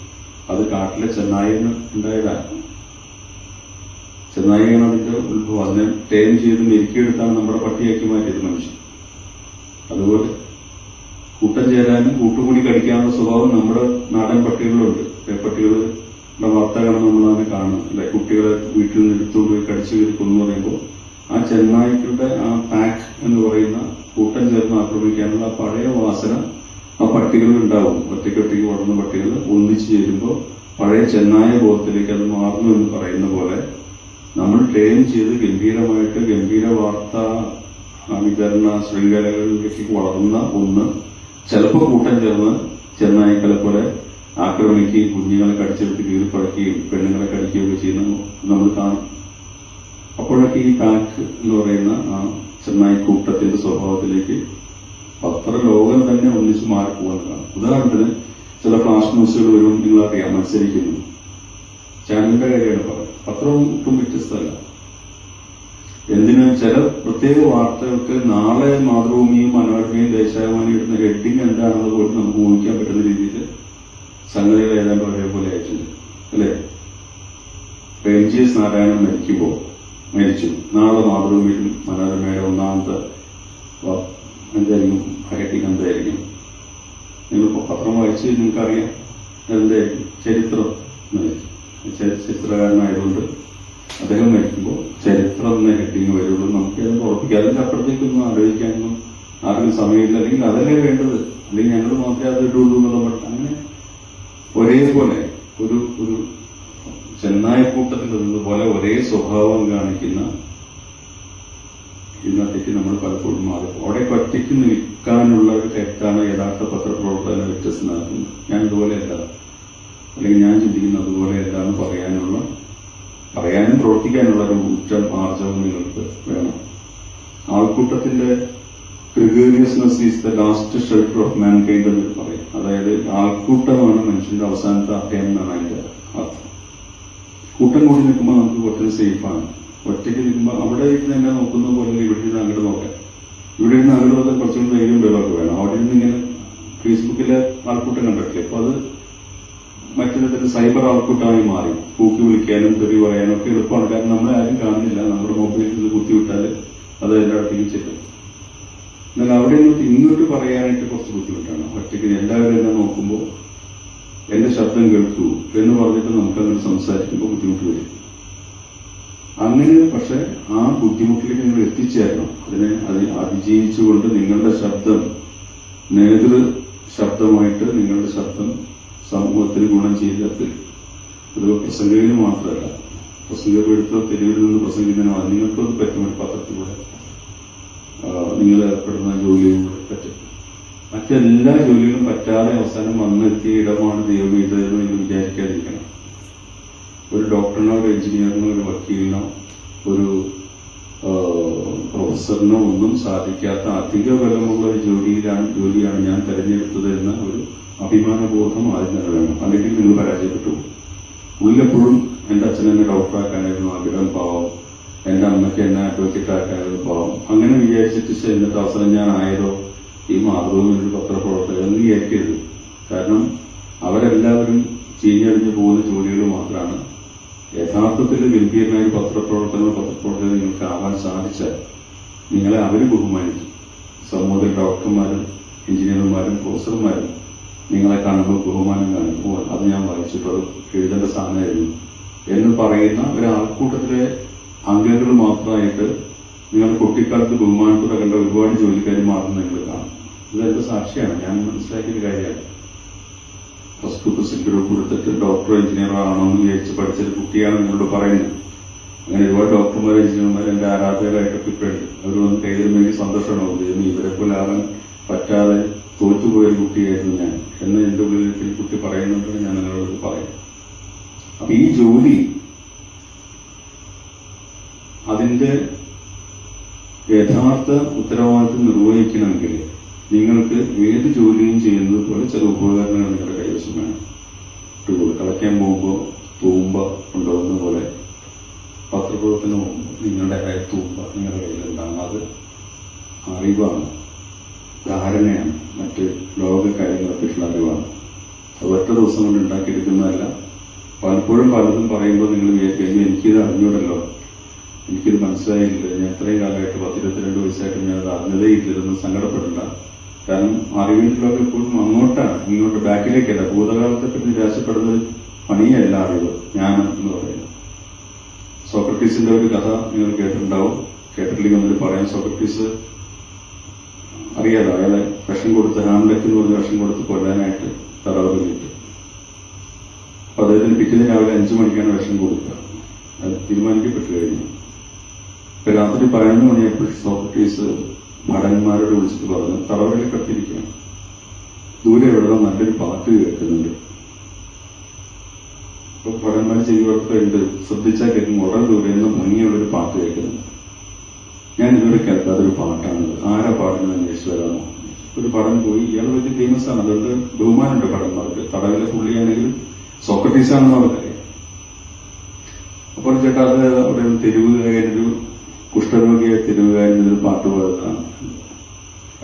അത് കാട്ടിലെ ചെന്നായിന്ന് ഉണ്ടായതാണ്. ചെന്നായിയാണ് അതിന്റെ ഉത്ഭവം. അതിനെ ടേം ചെയ്ത് മെരുക്കിയെടുത്താണ് നമ്മുടെ പട്ടിയാക്കി മാറ്റിയത് മനുഷ്യൻ. അതുപോലെ കൂട്ടം ചേരാനും കൂട്ടുകൂടി കടിക്കാനുള്ള സ്വഭാവം നമ്മുടെ നാടൻ പട്ടികളിലുണ്ട്. പട്ടികളുടെ വാർത്തകളാണ് നമ്മളതിനെ കാണുന്നത് അല്ലെ. കുട്ടികളെ വീട്ടിൽ നിന്ന് എടുത്തുകൊണ്ട് പോയി കടിച്ചു കയറിക്കൊന്നു പറയുമ്പോൾ ആ ചെന്നായ്ക്കളുടെ ആ പാക്ക് എന്ന് പറയുന്ന കൂട്ടം ചേർന്ന് ആക്രമിക്കാനുള്ള ആ പഴയ വാസന ആ പട്ടികളിൽ ഉണ്ടാവും. ഒറ്റയ്ക്കൊറ്റയ്ക്ക് വളർന്ന പട്ടികൾ ഒന്നിച്ചു ചേരുമ്പോൾ പഴയ ചെന്നായ ബോധത്തിലേക്ക് അത് മാറുന്നു എന്ന് പറയുന്ന പോലെ നമ്മൾ ട്രെയിൻ ചെയ്ത് ഗംഭീര വാർത്താ വിതരണ ശൃംഖലകളിലേക്ക് വളർന്ന ഒന്ന് ചിലപ്പോൾ കൂട്ടം ചേർന്ന് ചെന്നായ്ക്കളെ പോലെ ആക്രമിക്കുകയും കുഞ്ഞുങ്ങളെ കടിച്ചെടുത്ത് കീറിപ്പടക്കുകയും പെണ്ണുങ്ങളെ കടിക്കുകയൊക്കെ ചെയ്യുന്ന നമ്മൾ കാണും. അപ്പോഴൊക്കെ ഈ പാക്ക് എന്ന് പറയുന്ന ആ ചെന്നായിക്കൂട്ടത്തിന്റെ സ്വഭാവത്തിലേക്ക് പത്രലോകം തന്നെ ഒന്നിച്ച് മാറിപ്പോകുന്നതാണ്. ഉദാഹരണത്തിന് ചില ഫ്ലാഷ് ന്യൂസുകൾ വരും, നിങ്ങളറിയാം, മത്സരിക്കുന്നു. ചാനലിന്റെ കാര്യമാണ് പറയുന്നത്. പത്രവും ഒട്ടും വ്യത്യസ്തമല്ല. എന്തിന് ചില പ്രത്യേക വാർത്തകൾക്ക് നാളെ മാതൃഭൂമിയും മനോരമയും ദേശാഭിമാനിയും ഇടുന്ന ഹെഡിങ് എന്താണെന്ന് പോലും നമുക്ക് ഊഹിക്കാൻ പറ്റുന്ന രീതിയിൽ സംഗതികൾ ഏതാണ്ട് ഒരേപോലെ ആയിട്ടുണ്ട് അല്ലേ. MGS നാരായണൻ മരിച്ചു. നാളെ മാതൃഭൂമിയിലും മനോരമയുടെ ഒന്നാമത്തെ എന്തായിരിക്കും ഹെഡിങ്? എന്തായിരിക്കും? നിങ്ങൾ പത്രം വായിച്ച് നിങ്ങൾക്കറിയാം എന്തായിരിക്കും? ചിത്രകാരനായതുകൊണ്ട് അദ്ദേഹം മരിക്കുമ്പോൾ ചരിത്രം എന്ന ഹെഡിങ് വരുള്ളൂ. നമുക്ക് അത് ഉറപ്പിക്കാം. അതിന്റെ അപ്പുറത്തേക്കൊന്നും ആലോചിക്കാനൊന്നും ആർക്കും സമയമില്ല. അല്ലെങ്കിൽ അതല്ലേ വേണ്ടത്, അല്ലെങ്കിൽ ഞങ്ങൾ മാത്രമേ അത് ഇടുള്ളൂ എന്നുള്ള അങ്ങനെ ഒരേപോലെ ഒരു ചെന്നായക്കൂട്ടത്തിൽ നിന്നതുപോലെ ഒരേ സ്വഭാവം കാണിക്കുന്ന ഇന്നത്തേക്ക് നമ്മൾ പലപ്പോഴും മാറും. അവിടെ ഒറ്റയ്ക്ക് നിൽക്കാനുള്ള ഒരു തെറ്റാണ് യഥാർത്ഥ പത്രപ്രവർത്തകനെ വ്യത്യസ്തനാക്കുന്നത്. ഞാൻ ഇതുപോലെയല്ല, അല്ലെങ്കിൽ ഞാൻ ചിന്തിക്കുന്ന അതുപോലെയല്ല എന്ന് പറയാനും പ്രവർത്തിക്കാനുള്ള ഒരു ഊറ്റം ആർജവം നിങ്ങൾക്ക് വേണം. ആൾക്കൂട്ടത്തിന്റെ gregariousness is the last shelter of mankind എന്ന് പറയും. അതായത് ആൾക്കൂട്ടമാണ് മനുഷ്യന്റെ അവസാനത്തെ അഭയം എന്നാണ് അതിന്റെ അർത്ഥം. കൂട്ടം കൂടി നിൽക്കുമ്പോൾ നമുക്ക് കുറച്ച് സേഫാണ്. ഒറ്റയ്ക്ക് നിൽക്കുമ്പോൾ അവിടെ ഇരുന്ന് എന്നെ നോക്കുന്ന പോലെ ഇവിടെ ഇരുന്ന് അങ്ങോട്ട് നോക്കാം. ഇവിടെ ഇരുന്ന് അങ്ങോട്ട് നോക്കാൻ കുറച്ചുകൂടി ധൈര്യം ബലമൊക്കെ വേണം. അവിടെ ഇരുന്ന് ഇങ്ങനെ ഫേസ്ബുക്കിലെ ആൾക്കൂട്ടം കണ്ടിട്ടില്ലേ? അപ്പൊ അത് മറ്റൊരു സൈബർ ഔട്ട്പുട്ടായി മാറി. കൂക്കി വിളിക്കാനും തെറി പറയാനും ഒക്കെ എളുപ്പമാണ്. കാരണം നമ്മളെ ആരും കാണുന്നില്ല. നമ്മുടെ മൊബൈലിൽ ഇത് കുത്തിവിട്ടാൽ അത് എല്ലായിടത്തേക്കും ചെല്ലും. എന്നാൽ അവിടെ നിന്നിട്ട് ഇങ്ങോട്ട് പറയാനായിട്ട് കുറച്ച് ബുദ്ധിമുട്ടാണ്. ഒറ്റയ്ക്ക് എല്ലാവരും എന്നെ നോക്കുമ്പോൾ എന്റെ ശബ്ദം കേൾക്കൂ എന്ന് പറഞ്ഞിട്ട് നമുക്കങ്ങനെ സംസാരിക്കുമ്പോൾ ബുദ്ധിമുട്ട് വരും. അങ്ങനെ പക്ഷെ ആ ബുദ്ധിമുട്ടിലേക്ക് നിങ്ങൾ എത്തിച്ചേരണം. അതിനെ അതിജീവിച്ചുകൊണ്ട് നിങ്ങളുടെ ശബ്ദം നേതൃ ശബ്ദമായിട്ട് നിങ്ങളുടെ ശബ്ദം സമൂഹത്തിന് ഗുണം ചെയ്തിട്ട് ഒരു പ്രസംഗകന് മാത്രമല്ല, പ്രസംഗപ്പെടുത്തോ തെരുവിൽ നിന്ന് പ്രസംഗിക്കുന്നതിനോ നിങ്ങൾക്കത് പറ്റും. ഒരു പത്രത്തിലൂടെ നിങ്ങൾ ഏർപ്പെടുന്ന ജോലിയിലൂടെ പറ്റും. മറ്റെല്ലാ ജോലികളും പറ്റാതെ അവസാനം വന്നെത്തിയ ഇടമാണ് ദൈവം ഇതെന്ന് നിങ്ങൾ വിചാരിക്കാതിരിക്കണം. ഒരു ഡോക്ടറിനോ ഒരു എഞ്ചിനീയറിനോ ഒരു വക്കീലിനോ ഒരു പ്രൊഫസറിനോ ഒന്നും സാധിക്കാത്ത അധിക ബലമുള്ള ഒരു ജോലിയാണ് ഞാൻ തെരഞ്ഞെടുത്തത് എന്ന ഒരു അഭിമാനബോധം ആദ്യം തന്നെ വേണം. അല്ലെങ്കിൽ നിങ്ങൾ പരാജയപ്പെട്ടു. ഉള്ളെപ്പോഴും എന്റെ അച്ഛൻ എന്നെ ഡോക്ടറാക്കാനായിരുന്നു ആഗ്രഹം, പാവം. എന്റെ അമ്മയ്ക്ക് എന്നെ അഡ്വക്കേറ്റ് ആക്കാനായിരുന്നു, പാവം. അങ്ങനെ വിചാരിച്ചിട്ട് എന്നിട്ട് അവസരം ഞാൻ ആയതോ ഈ മാതൃഭൂമിയുടെ പത്രപ്രവർത്തകർ എന്ന് വിചാരിക്കരുത്. കാരണം അവരെല്ലാവരും ചീഞ്ഞടിഞ്ഞു പോകുന്ന ജോലികൾ മാത്രമാണ്. യഥാർത്ഥത്തിൽ ഗംഭീരമായ പത്രപ്രവർത്തകർ നിങ്ങൾക്ക് ആവാൻ സാധിച്ചാൽ നിങ്ങളെ അവർ ബഹുമാനിക്കും. സമൂഹത്തിൽ ഡോക്ടർമാരും എഞ്ചിനീയർമാരും പ്രൊഫസർമാരും നിങ്ങളെ കാണുമ്പോൾ ബഹുമാനം കാണിക്കുമ്പോൾ അത് ഞാൻ വായിച്ചിട്ട് എഴുതേണ്ട സാധനമായിരുന്നു എന്ന് പറയുന്ന ഒരാൾക്കൂട്ടത്തിലെ അംഗങ്ങൾ മാത്രമായിട്ട് നിങ്ങൾ കുട്ടിക്കാലത്ത് ബഹുമാനത്തോടെ കണ്ട ഒരുപാട് ജോലിക്കാർ മാറുന്ന നിങ്ങൾ കാണും. ഇതെന്റെ സാക്ഷിയാണ്. ഞാൻ മനസ്സിലാക്കിയ കാര്യമാണ്. പ്ലസ് ടു സെക്യൂരിറ്റി കൊടുത്തിട്ട് ഡോക്ടറോ എഞ്ചിനീയറോ ആണോ എന്ന് വിചാരിച്ച് പഠിച്ചൊരു കുട്ടിയാണ് നിങ്ങളോട് പറയുന്നത്. അങ്ങനെ ഒരുപാട് ഡോക്ടർമാർ എഞ്ചിനീയർമാർ എന്റെ ആരാധകരായിട്ടൊക്കെ ഇപ്പോഴുണ്ട്. അവർ വന്ന് കൈതലും വേണ്ടി സന്തോഷമാണ്. ഇവരെ പോലെ ആകാൻ പറ്റാതെ തോറ്റുപോയൊരു കുട്ടിയായിരുന്നു ഞാൻ എന്ന് എന്റെ ഉള്ളിൽ ഈ കുട്ടി പറയുന്നുണ്ടെന്ന് ഞാൻ നിങ്ങളോട് പറയും. അപ്പൊ ഈ ജോലി അതിന്റെ യഥാർത്ഥ ഉത്തരവാദിത്വം നിർവഹിക്കണമെങ്കിൽ നിങ്ങൾക്ക് ഏത് ജോലിയും ചെയ്യുന്നത് പോലെ ചില ഉപകരണങ്ങൾ നിങ്ങളുടെ കൈവശം വേണം. ടൂൾ കളയ്ക്കാൻ പോകുമ്പോൾ തൂമ്പ കൊണ്ടുപോകുന്ന പോലെ പത്രപ്രവർത്തനം നിങ്ങളുടെ തൂമ്പ നിങ്ങളുടെ കയ്യിലുണ്ടാകും. അത് അറിവാണ്, ധാരണയാണ്, മറ്റ് ലോക കാര്യങ്ങളെക്കുറിച്ചുള്ള അറിവാണ്. അത് ഒറ്റ ദിവസം കൊണ്ട് ഉണ്ടാക്കിയെടുക്കുന്നതല്ല. പലപ്പോഴും പലതും പറയുമ്പോൾ നിങ്ങൾ വിചാരിക്കും എനിക്കിത് അറിഞ്ഞൂടല്ലോ, എനിക്കിത് മനസ്സിലായില്ല, ഞാൻ ഇത്രയും കാലമായിട്ട് 10-22 വയസ്സായിട്ട് ഞാൻ അത് അറിഞ്ഞതേ ഇല്ലെന്ന് സങ്കടപ്പെടണ്ട. കാരണം അറിവിന്റെ ലോകം എപ്പോഴും അങ്ങോട്ടാണ്, ഇങ്ങോട്ട് ബാക്കിലേക്കല്ല. ഭൂതകാലത്തെപ്പറ്റി നിരാശപ്പെടുന്ന പണിയല്ല അറിവ്, ജ്ഞാനം എന്ന് പറയുന്നത്. സോക്രട്ടീസിന്റെ ഒരു കഥ നിങ്ങൾ കേട്ടിട്ടുണ്ടാവും. കേട്ടിട്ടില്ലെങ്കിൽ ഒന്നിൽ പറയാം. സോക്രട്ടീസ് അറിയാലോ, അയാളെ വിഷം കൊടുത്ത് ഹാംലെറ്റ് എന്ന് പറഞ്ഞ വിഷം കൊടുത്ത് കൊല്ലാനായിട്ട് തടവറയിലിട്ടു. അപ്പൊ അദ്ദേഹത്തിന് പിറ്റേന്ന് രാവിലെ 5 മണിക്കാണ് വിഷം കൊടുക്കുക. അത് തീരുമാനിക്കപ്പെട്ടു കഴിഞ്ഞു. ഇപ്പൊ രാത്രി 11 മണിയായപ്പോൾ സോക്രട്ടീസ് ഭടന്മാരോട് വിളിച്ചിട്ട് പറഞ്ഞു, തടവറയിൽ കത്തിരിക്കണം, ദൂരെ എവിടെ നല്ലൊരു പാട്ട് കേൾക്കുന്നുണ്ട്. അപ്പൊ ഭടന്മാർ ചെയ്യുമ്പോഴൊക്കെ ശ്രദ്ധിച്ചാൽ കേൾക്കും, വളരെ ദൂരെ നിന്ന് ഭംഗിയുള്ളൊരു പാട്ട് കേൾക്കുന്നുണ്ട്. ഞാൻ ഇതുവരെ കേൾക്കാത്തൊരു പാട്ടാണത്, ആരാ പാടുന്നത് അന്വേഷിച്ചു വരാമോ? ഒരു പടം പോയി. ഇയാൾ വലിയ ഫേമസ് ആണ്, അതുകൊണ്ട് ബഹുമാനമുണ്ട് പടന്മാർക്ക്. തടവിലെ പുള്ളിയാണെങ്കിലും സോക്രട്ടീസ് ആണെന്ന് അവർക്കറിയാം. അപ്പോൾ ചേട്ടാ അത് അവിടെ തെരുവുകാരനൊരു കുഷ്ഠരോഗിയായ തെരുവുകാരനൊരു പാട്ട് പാടുന്നതാണ്.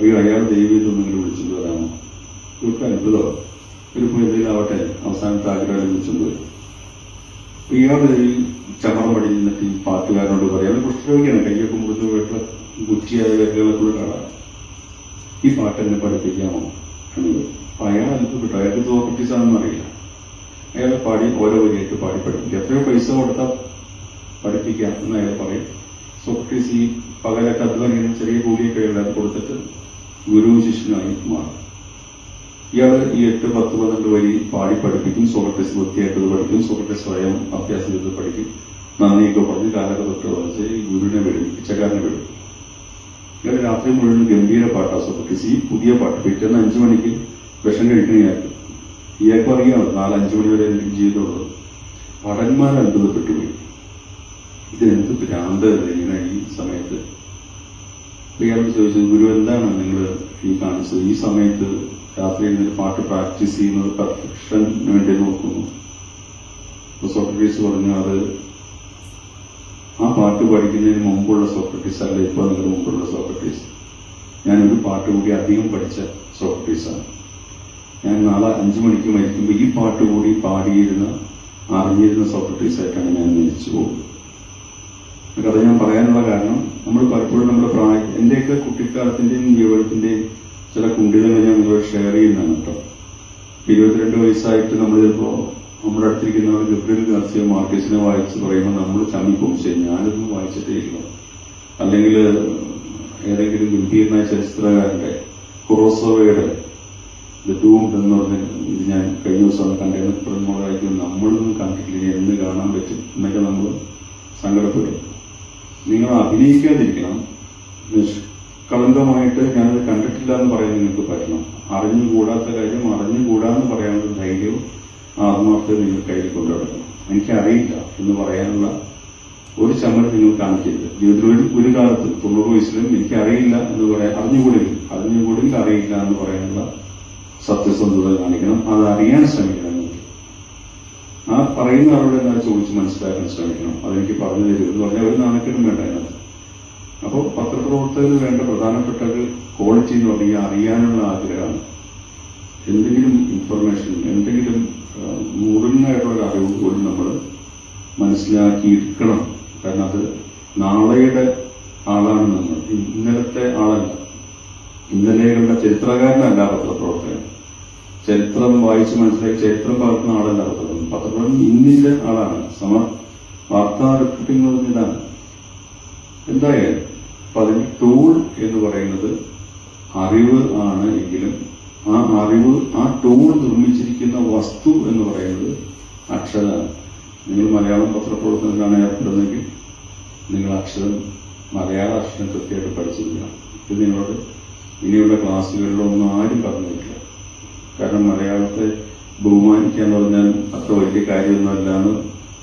അയാൾ ദൈവീത് നിങ്ങൾ വിളിച്ചിട്ട് വരാമോ? ഇവർക്ക് അത്ഭുതമോ? ഒരു എന്തെങ്കിലും ആവട്ടെ, അവസാനത്തെ ആഗ്രഹം വിളിച്ചുകൊണ്ട് വരും. ഇയാൾ ചമറം പടി നിന്നിട്ട് ഈ പാട്ടുകാരനോട് പറയാം, കുഷ്ഠരോഗിയാണ്, കയ്യൊക്കെ മുറിഞ്ഞു പോയിട്ടുള്ള ബുദ്ധിയായ വ്യക്തികളെക്കുള്ള കാണാം, ഈ പാട്ട് എന്നെ പഠിപ്പിക്കാമോ എന്ന് പറയും. അപ്പൊ അയാൾ അത്ഭുതപ്പെട്ടു. അയാൾക്ക് സോക്രട്ടീസ് ആണെന്ന് അറിയില്ല. അയാളെ പാടി ഓരോ വരിയായിട്ട് പാടി പഠിപ്പിക്കുക. എത്രയോ പൈസ കൊടുത്താൽ പഠിപ്പിക്കാം എന്ന് അയാൾ പറയും. സോക്രട്ടീസ് ഈ പകലൊക്കെ അധ്വാനിക്കുന്ന ചെറിയ കൂലിയൊക്കെ അയാൾ കൊടുത്തിട്ട് ഗുരുവും ശിഷ്യനായി മാറും. ഇയാൾ ഈ 8, 10, 12 വരി പാടി പഠിപ്പിക്കും. സോക്രട്ടീസ് വൃത്തിയായിട്ടത് പഠിക്കും. സോക്രട്ടീസ് സ്വയം അഭ്യാസം ചെയ്ത് പഠിക്കും. നന്ദിയൊക്കെ പറഞ്ഞ് കാലൊക്കെ തൊട്ട് വരച്ച് ഈ ഗുരുവിനെ വിടും, പിച്ചക്കാരനെ വിടും. ഇയാൾ രാത്രി മുഴുവൻ ഗംഭീര പാട്ടാ സോക്രട്ടീസ്. ഈ പുതിയ പാട്ട് പിറ്റേന്ന് 5 മണിക്ക് വിഷം കഴിക്കണയാൾക്ക് ഇയാൾക്ക് അറിയാമോ 4-5 മണി വരെ എനിക്ക് ജീവിതമുള്ളത്. ഭടന്മാർ അത്ഭുതപ്പെട്ടുപോയി. ഇതിനെന്ത് ഭ്രാന്ത് ഇങ്ങനെ ഈ സമയത്ത്. ഇയാളോട് ചോദിച്ചു, ഗുരു എന്താണ് നിങ്ങൾ ഈ കാണിച്ചത്? ഈ സമയത്ത് രാത്രി ഇരുന്ന് പാട്ട് പ്രാക്ടീസ് ചെയ്യുന്നത് പെർഫെക്ഷന് വേണ്ടി നോക്കുന്നു. സോക്രട്ടീസ് പറഞ്ഞു, അത് ആ പാട്ട് പഠിക്കുന്നതിന് മുമ്പുള്ള സോക്രട്ടീസ് അല്ല ഇപ്പൊ അതിന് മുമ്പുള്ള സോക്രട്ടീസ്. ഞാനൊരു പാട്ട് കൂടി അധികം പഠിച്ച സോക്രട്ടീസാണ്. ഞാൻ നാളെ 5 മണിക്ക് മരിക്കുമ്പോൾ ഈ പാട്ട് കൂടി പാടിയിരുന്ന അറിഞ്ഞിരുന്ന സെക്രട്ടറീസായിട്ടാണ് ഞാൻ മരിച്ചു പോകുന്നത്. കഥ ഞാൻ പറയാനുള്ള കാരണം നമ്മൾ പലപ്പോഴും നമ്മുടെ എന്റെയൊക്കെ കുട്ടിക്കാലത്തിന്റെയും ജീവിതത്തിന്റെയും ചില കുണ്ഠിതങ്ങൾ ഞാൻ നിങ്ങളോട് ഷെയർ ചെയ്യുന്നതാണ് കേട്ടോ. 22 വയസ്സായിട്ട് നമ്മൾ ചിലപ്പോ നമ്മുടെ അടുത്തിരിക്കുന്നവർ ഗബ്രിയൽ ഗാർസിയ മാർക്കസിനെ വായിച്ച് പറയുമ്പോൾ നമ്മൾ ചമ്മിപ്പൊമിച്ച് ഞാനൊന്നും വായിച്ചിട്ടേ ഇല്ല. അല്ലെങ്കിൽ ഏതെങ്കിലും ഗംഭീരനായ ചരിത്രകാരന്റെ കുറോസോവയുടെ ദ ഡൂംഡ് എന്ന് പറഞ്ഞ ഇത് ഞാൻ കഴിഞ്ഞ ദിവസം കണ്ടതിന് പ്രമുഖമായിരിക്കും നമ്മളൊന്നും കണ്ടിട്ടില്ല, എന്ന് കാണാൻ പറ്റും എന്നൊക്കെ നമ്മൾ സങ്കടപ്പെടും. നിങ്ങൾ അഭിനയിക്കാതിരിക്കണം. നിഷ്കളങ്കമായിട്ട് ഞാനത് കണ്ടിട്ടില്ല എന്ന് പറയാൻ നിങ്ങൾക്ക് പറ്റണം. അറിഞ്ഞുകൂടാത്ത കാര്യം അറിഞ്ഞുകൂടാന്ന് പറയാനുള്ള ധൈര്യവും ആത്മാർത്ഥത നിങ്ങൾ കയ്യിൽ കൊണ്ടുവരണം. എനിക്കറിയില്ല എന്ന് പറയാനുള്ള ഒരു ചമ്മൽ നിങ്ങൾ കാണിക്കരുത്. ജീവിതത്തിൽ ഒരു കാലത്ത് 90 വയസ്സിലും എനിക്കറിയില്ല എന്ന് പറയാൻ അറിഞ്ഞുകൂടെങ്കിൽ അറിയില്ല എന്ന് പറയാനുള്ള സത്യസന്ധത കാണിക്കണം. അത് അറിയാൻ ശ്രമിക്കണം. ആ പറയുന്ന ആളോട് എന്നാ ചോദിച്ച് മനസ്സിലാക്കാൻ ശ്രമിക്കണം. അതെനിക്ക് പറഞ്ഞു തരും എന്ന് പറഞ്ഞാൽ ഒരു നാണക്കേടും വേണ്ട അതിനകത്ത്. അപ്പോൾ പത്രപ്രവർത്തകന് വേണ്ട പ്രധാനപ്പെട്ട ഒരു ക്വാളിറ്റി എന്ന് പറഞ്ഞാൽ അറിയാനുള്ള ആഗ്രഹമാണ്. എന്തെങ്കിലും ഇൻഫർമേഷൻ, എന്തെങ്കിലും മുറിഞ്ഞായിട്ടുള്ള അറിവ് പോലും നമ്മൾ മനസ്സിലാക്കിയിരിക്കണം. കാരണം അത് നാളെയുടെ ആളാണ് നമ്മൾ, ഇന്നലത്തെ ആളല്ല. ഇന്നലെകളുടെ ചരിത്രകാരനല്ല പത്രപ്രവർത്തകൻ. ചരിത്രം വായിച്ച് മനസ്സിലാക്കി ചരിത്രം പകർത്തുന്ന ആളല്ല പത്രപ്രവർത്തകൻ. ഇന്നിന്റെ ആളാണ്. വാർത്താ റിപ്പോർട്ടിംഗ് ഇതാണ്. എന്തായാലും അപ്പൊ അതിന്റെ ടൂൾ എന്ന് പറയുന്നത് അറിവ് ആണ്. എങ്കിലും ആ അറിവ്, ആ ടൂൾ നിർമ്മിച്ചിരിക്കുന്ന വസ്തു എന്ന് പറയുന്നത് അക്ഷരമാണ്. നിങ്ങൾ മലയാളം പത്രപ്രവർത്തനത്തിലാണ് ഏർപ്പെടുന്നെങ്കിൽ നിങ്ങൾ മലയാള അക്ഷരം കൃത്യമായിട്ട് പഠിച്ചിരിക്കണം. ഇത് നിങ്ങളോട് ഇനിയുള്ള ക്ലാസ്സുകളിലൊന്നും ആരും പറഞ്ഞിട്ടില്ല. കാരണം മലയാളത്തെ ബഹുമാനിക്കുക എന്ന് പറഞ്ഞാൽ അത്ര വലിയ കാര്യമൊന്നുമല്ല എന്ന്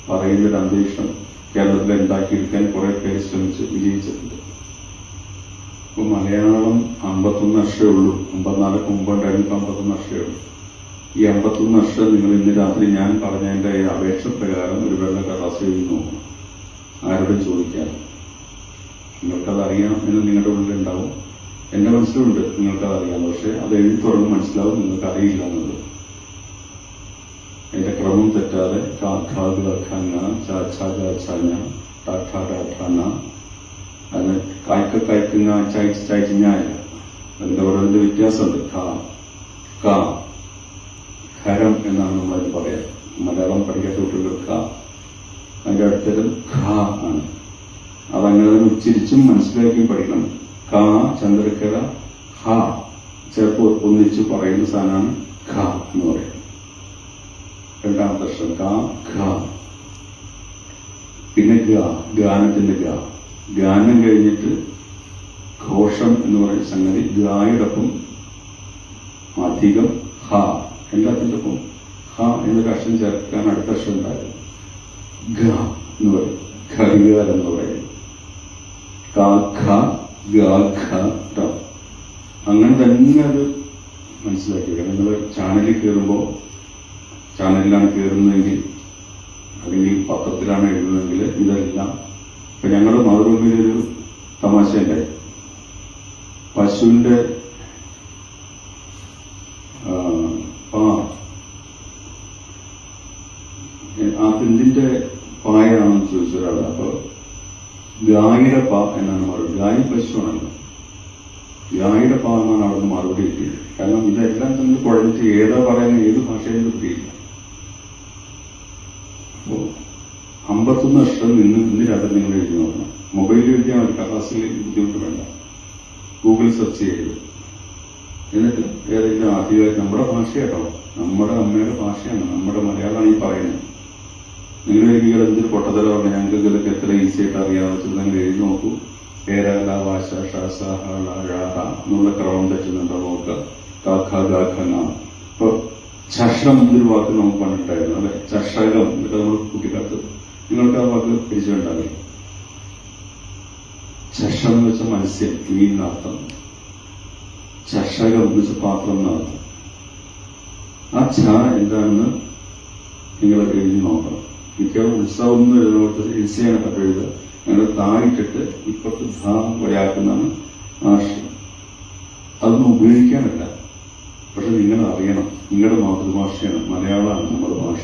പറയുന്നൊരു അന്തരീക്ഷം കേരളത്തിൽ ഉണ്ടാക്കിയെടുക്കാൻ കുറെ പേര് ശ്രമിച്ച് വിജയിച്ചിട്ടുണ്ട്. ഇപ്പൊ മലയാളം 51 അക്ഷരമേ ഉള്ളൂ. 54 മുമ്പുണ്ടായിരുന്നു. 51 അക്ഷരമേ ഉള്ളൂ. ഈ 51 അക്ഷരം നിങ്ങൾ ഇന്ന് രാത്രി ഞാൻ പറഞ്ഞതിന്റെ അപേക്ഷ പ്രകാരം ഒരു വെള്ള കടലാസ് എഴുതി നോക്കണം. ആരോടും ചോദിക്കാൻ. നിങ്ങൾക്കത് അറിയണം എന്ന് നിങ്ങളുടെ ഉള്ളിലുണ്ടാവും. എന്റെ മനസ്സിലുണ്ട് നിങ്ങൾക്കത് അറിയാം. പക്ഷെ അത് എഴുതി തുറന്ന് മനസ്സിലാവും നിങ്ങൾക്ക് അറിയില്ല എന്നുള്ളത്. എന്റെ ക്രമം തെറ്റാതെ അതിന് കായ്ക്കുന്ന ചായച്ച് ഞായ അതിന്റെ ഓരോന്നിന്റെ വ്യത്യാസമുണ്ട്. ഖരം എന്നാണ് നമ്മളത് പറയാം. മലയാളം പഠിക്കാത്ത കുട്ടികൾക്ക് അതിന്റെ അടുത്തത് ഖ ആണ്. അതങ്ങനെ തന്നെ ഉച്ചരിച്ചും മനസ്സിലാക്കിയും പഠിക്കണം. ക ചന്ദ്രക്കര ഹ ചിലപ്പോൾ ഒന്നിച്ച് പറയുന്ന സാധനമാണ് ഖ എന്ന് പറയുന്നത്. രണ്ടാമത്തെ അക്ഷരം ഖ. പിന്നെ ഗാനത്തിന്റെ ഗാനം കഴിഞ്ഞിട്ട് ഘോഷം എന്ന് പറയുന്ന സംഗതി ഗായോടൊപ്പം അധികം ഹ, എല്ലാത്തിന്റെ ഒപ്പം ഹ എന്നൊരു അക്ഷരം ചേർക്കാൻ അടുത്ത അക്ഷരം ഉണ്ടായിരുന്നു. ഗ എന്ന് പറയും. ഘടികാരം എന്ന് പറയും. അങ്ങനെ തന്നെ അത് മനസ്സിലാക്കുക. നിങ്ങൾ ചാനലിൽ കയറുമ്പോൾ, ചാനലിലാണ് കയറുന്നതെങ്കിൽ അല്ലെങ്കിൽ പത്രത്തിലാണ് എഴുതുന്നതെങ്കിൽ ഇതെല്ലാം. ഇപ്പൊ ഞങ്ങളുടെ മാതൃഭൂമിയിലൊരു തമാശ ഉണ്ടായി. പശുവിന്റെ അതിന്റെ പായാണെന്ന് ചോദിച്ച ഒരാള്. അപ്പൊ ഗായിയുടെ പാ എന്നാണ് മറുപടി. ഗായി പശുവാണല്ലോ. ഗായിയുടെ പാ എന്നാണ് അവിടെ നിന്ന് മറുപടി കിട്ടിയത്. കാരണം ഇതെല്ലാം തന്നെ കുഴഞ്ഞിട്ട് ഏതാ പറയുന്ന ഏത് ഭാഷയിലും കിട്ടിയില്ല. അപ്പോ 51 അക്ഷരം ഇന്ന് രാത്രി നിങ്ങൾ എഴുതി നോക്കണം. മൊബൈലിൽ എഴുതിയാൽ മതി. കടലാസിൽ ബുദ്ധിമുട്ട് വേണ്ട. ഗൂഗിൾ സെർച്ച് ചെയ്യരുത്. എന്നിട്ട് ഏതെങ്കിലും ആധികാരിക നമ്മുടെ ഭാഷയാട്ടോ, നമ്മുടെ അമ്മയുടെ ഭാഷയാണ്, നമ്മുടെ മലയാളമാണ് ഈ പറയുന്നത്. നിങ്ങൾ എഴുതികൾ എന്തൊരു പൊട്ടത്തല പറഞ്ഞാൽ ഞങ്ങൾക്ക് ഇതൊക്കെ എത്ര ഈസി ആയിട്ട് അറിയാമെന്ന് വെച്ചാൽ നിങ്ങൾ എഴുതി നോക്കൂ. കേരള ഭാഷ എന്നുള്ള ക്രമം തെറ്റുന്നുണ്ടോ നോക്കുക. ഇപ്പൊ ചഷം എന്നൊരു വാക്ക് നമുക്ക് പണ്ടിട്ടായിരുന്നു അല്ലെ. ചഷകം ഇതൊക്കെ നമ്മൾ കുട്ടിക്കാലത്ത് നിങ്ങൾക്ക് ആ വാക്ക് പിടിച്ചിട്ടുണ്ടാവില്ല. ചഷം എന്ന് വെച്ചാൽ മത്സ്യം, മീനിനർത്ഥം. ചഷകം എന്ന് വെച്ചാൽ പാത്രം എന്നർത്ഥം. ആ ച എന്താണെന്ന് നിങ്ങൾ എഴുതി നോക്കണം. മിക്കവാറും ഉത്സവം എന്ന് എഴുതുന്നത് ഇൽസയാണ് കഥ എഴുതുക. ഞങ്ങൾ താഴിട്ടിട്ട് ഇപ്പുറത്ത് ധാ വരെയാക്കുന്നതാണ് ആശയം. അതൊന്നും ഉപയോഗിക്കാനല്ല. പക്ഷെ നിങ്ങൾ അറിയണം, നിങ്ങളുടെ മാതൃഭാഷയാണ്, മലയാളമാണ് നമ്മുടെ ഭാഷ.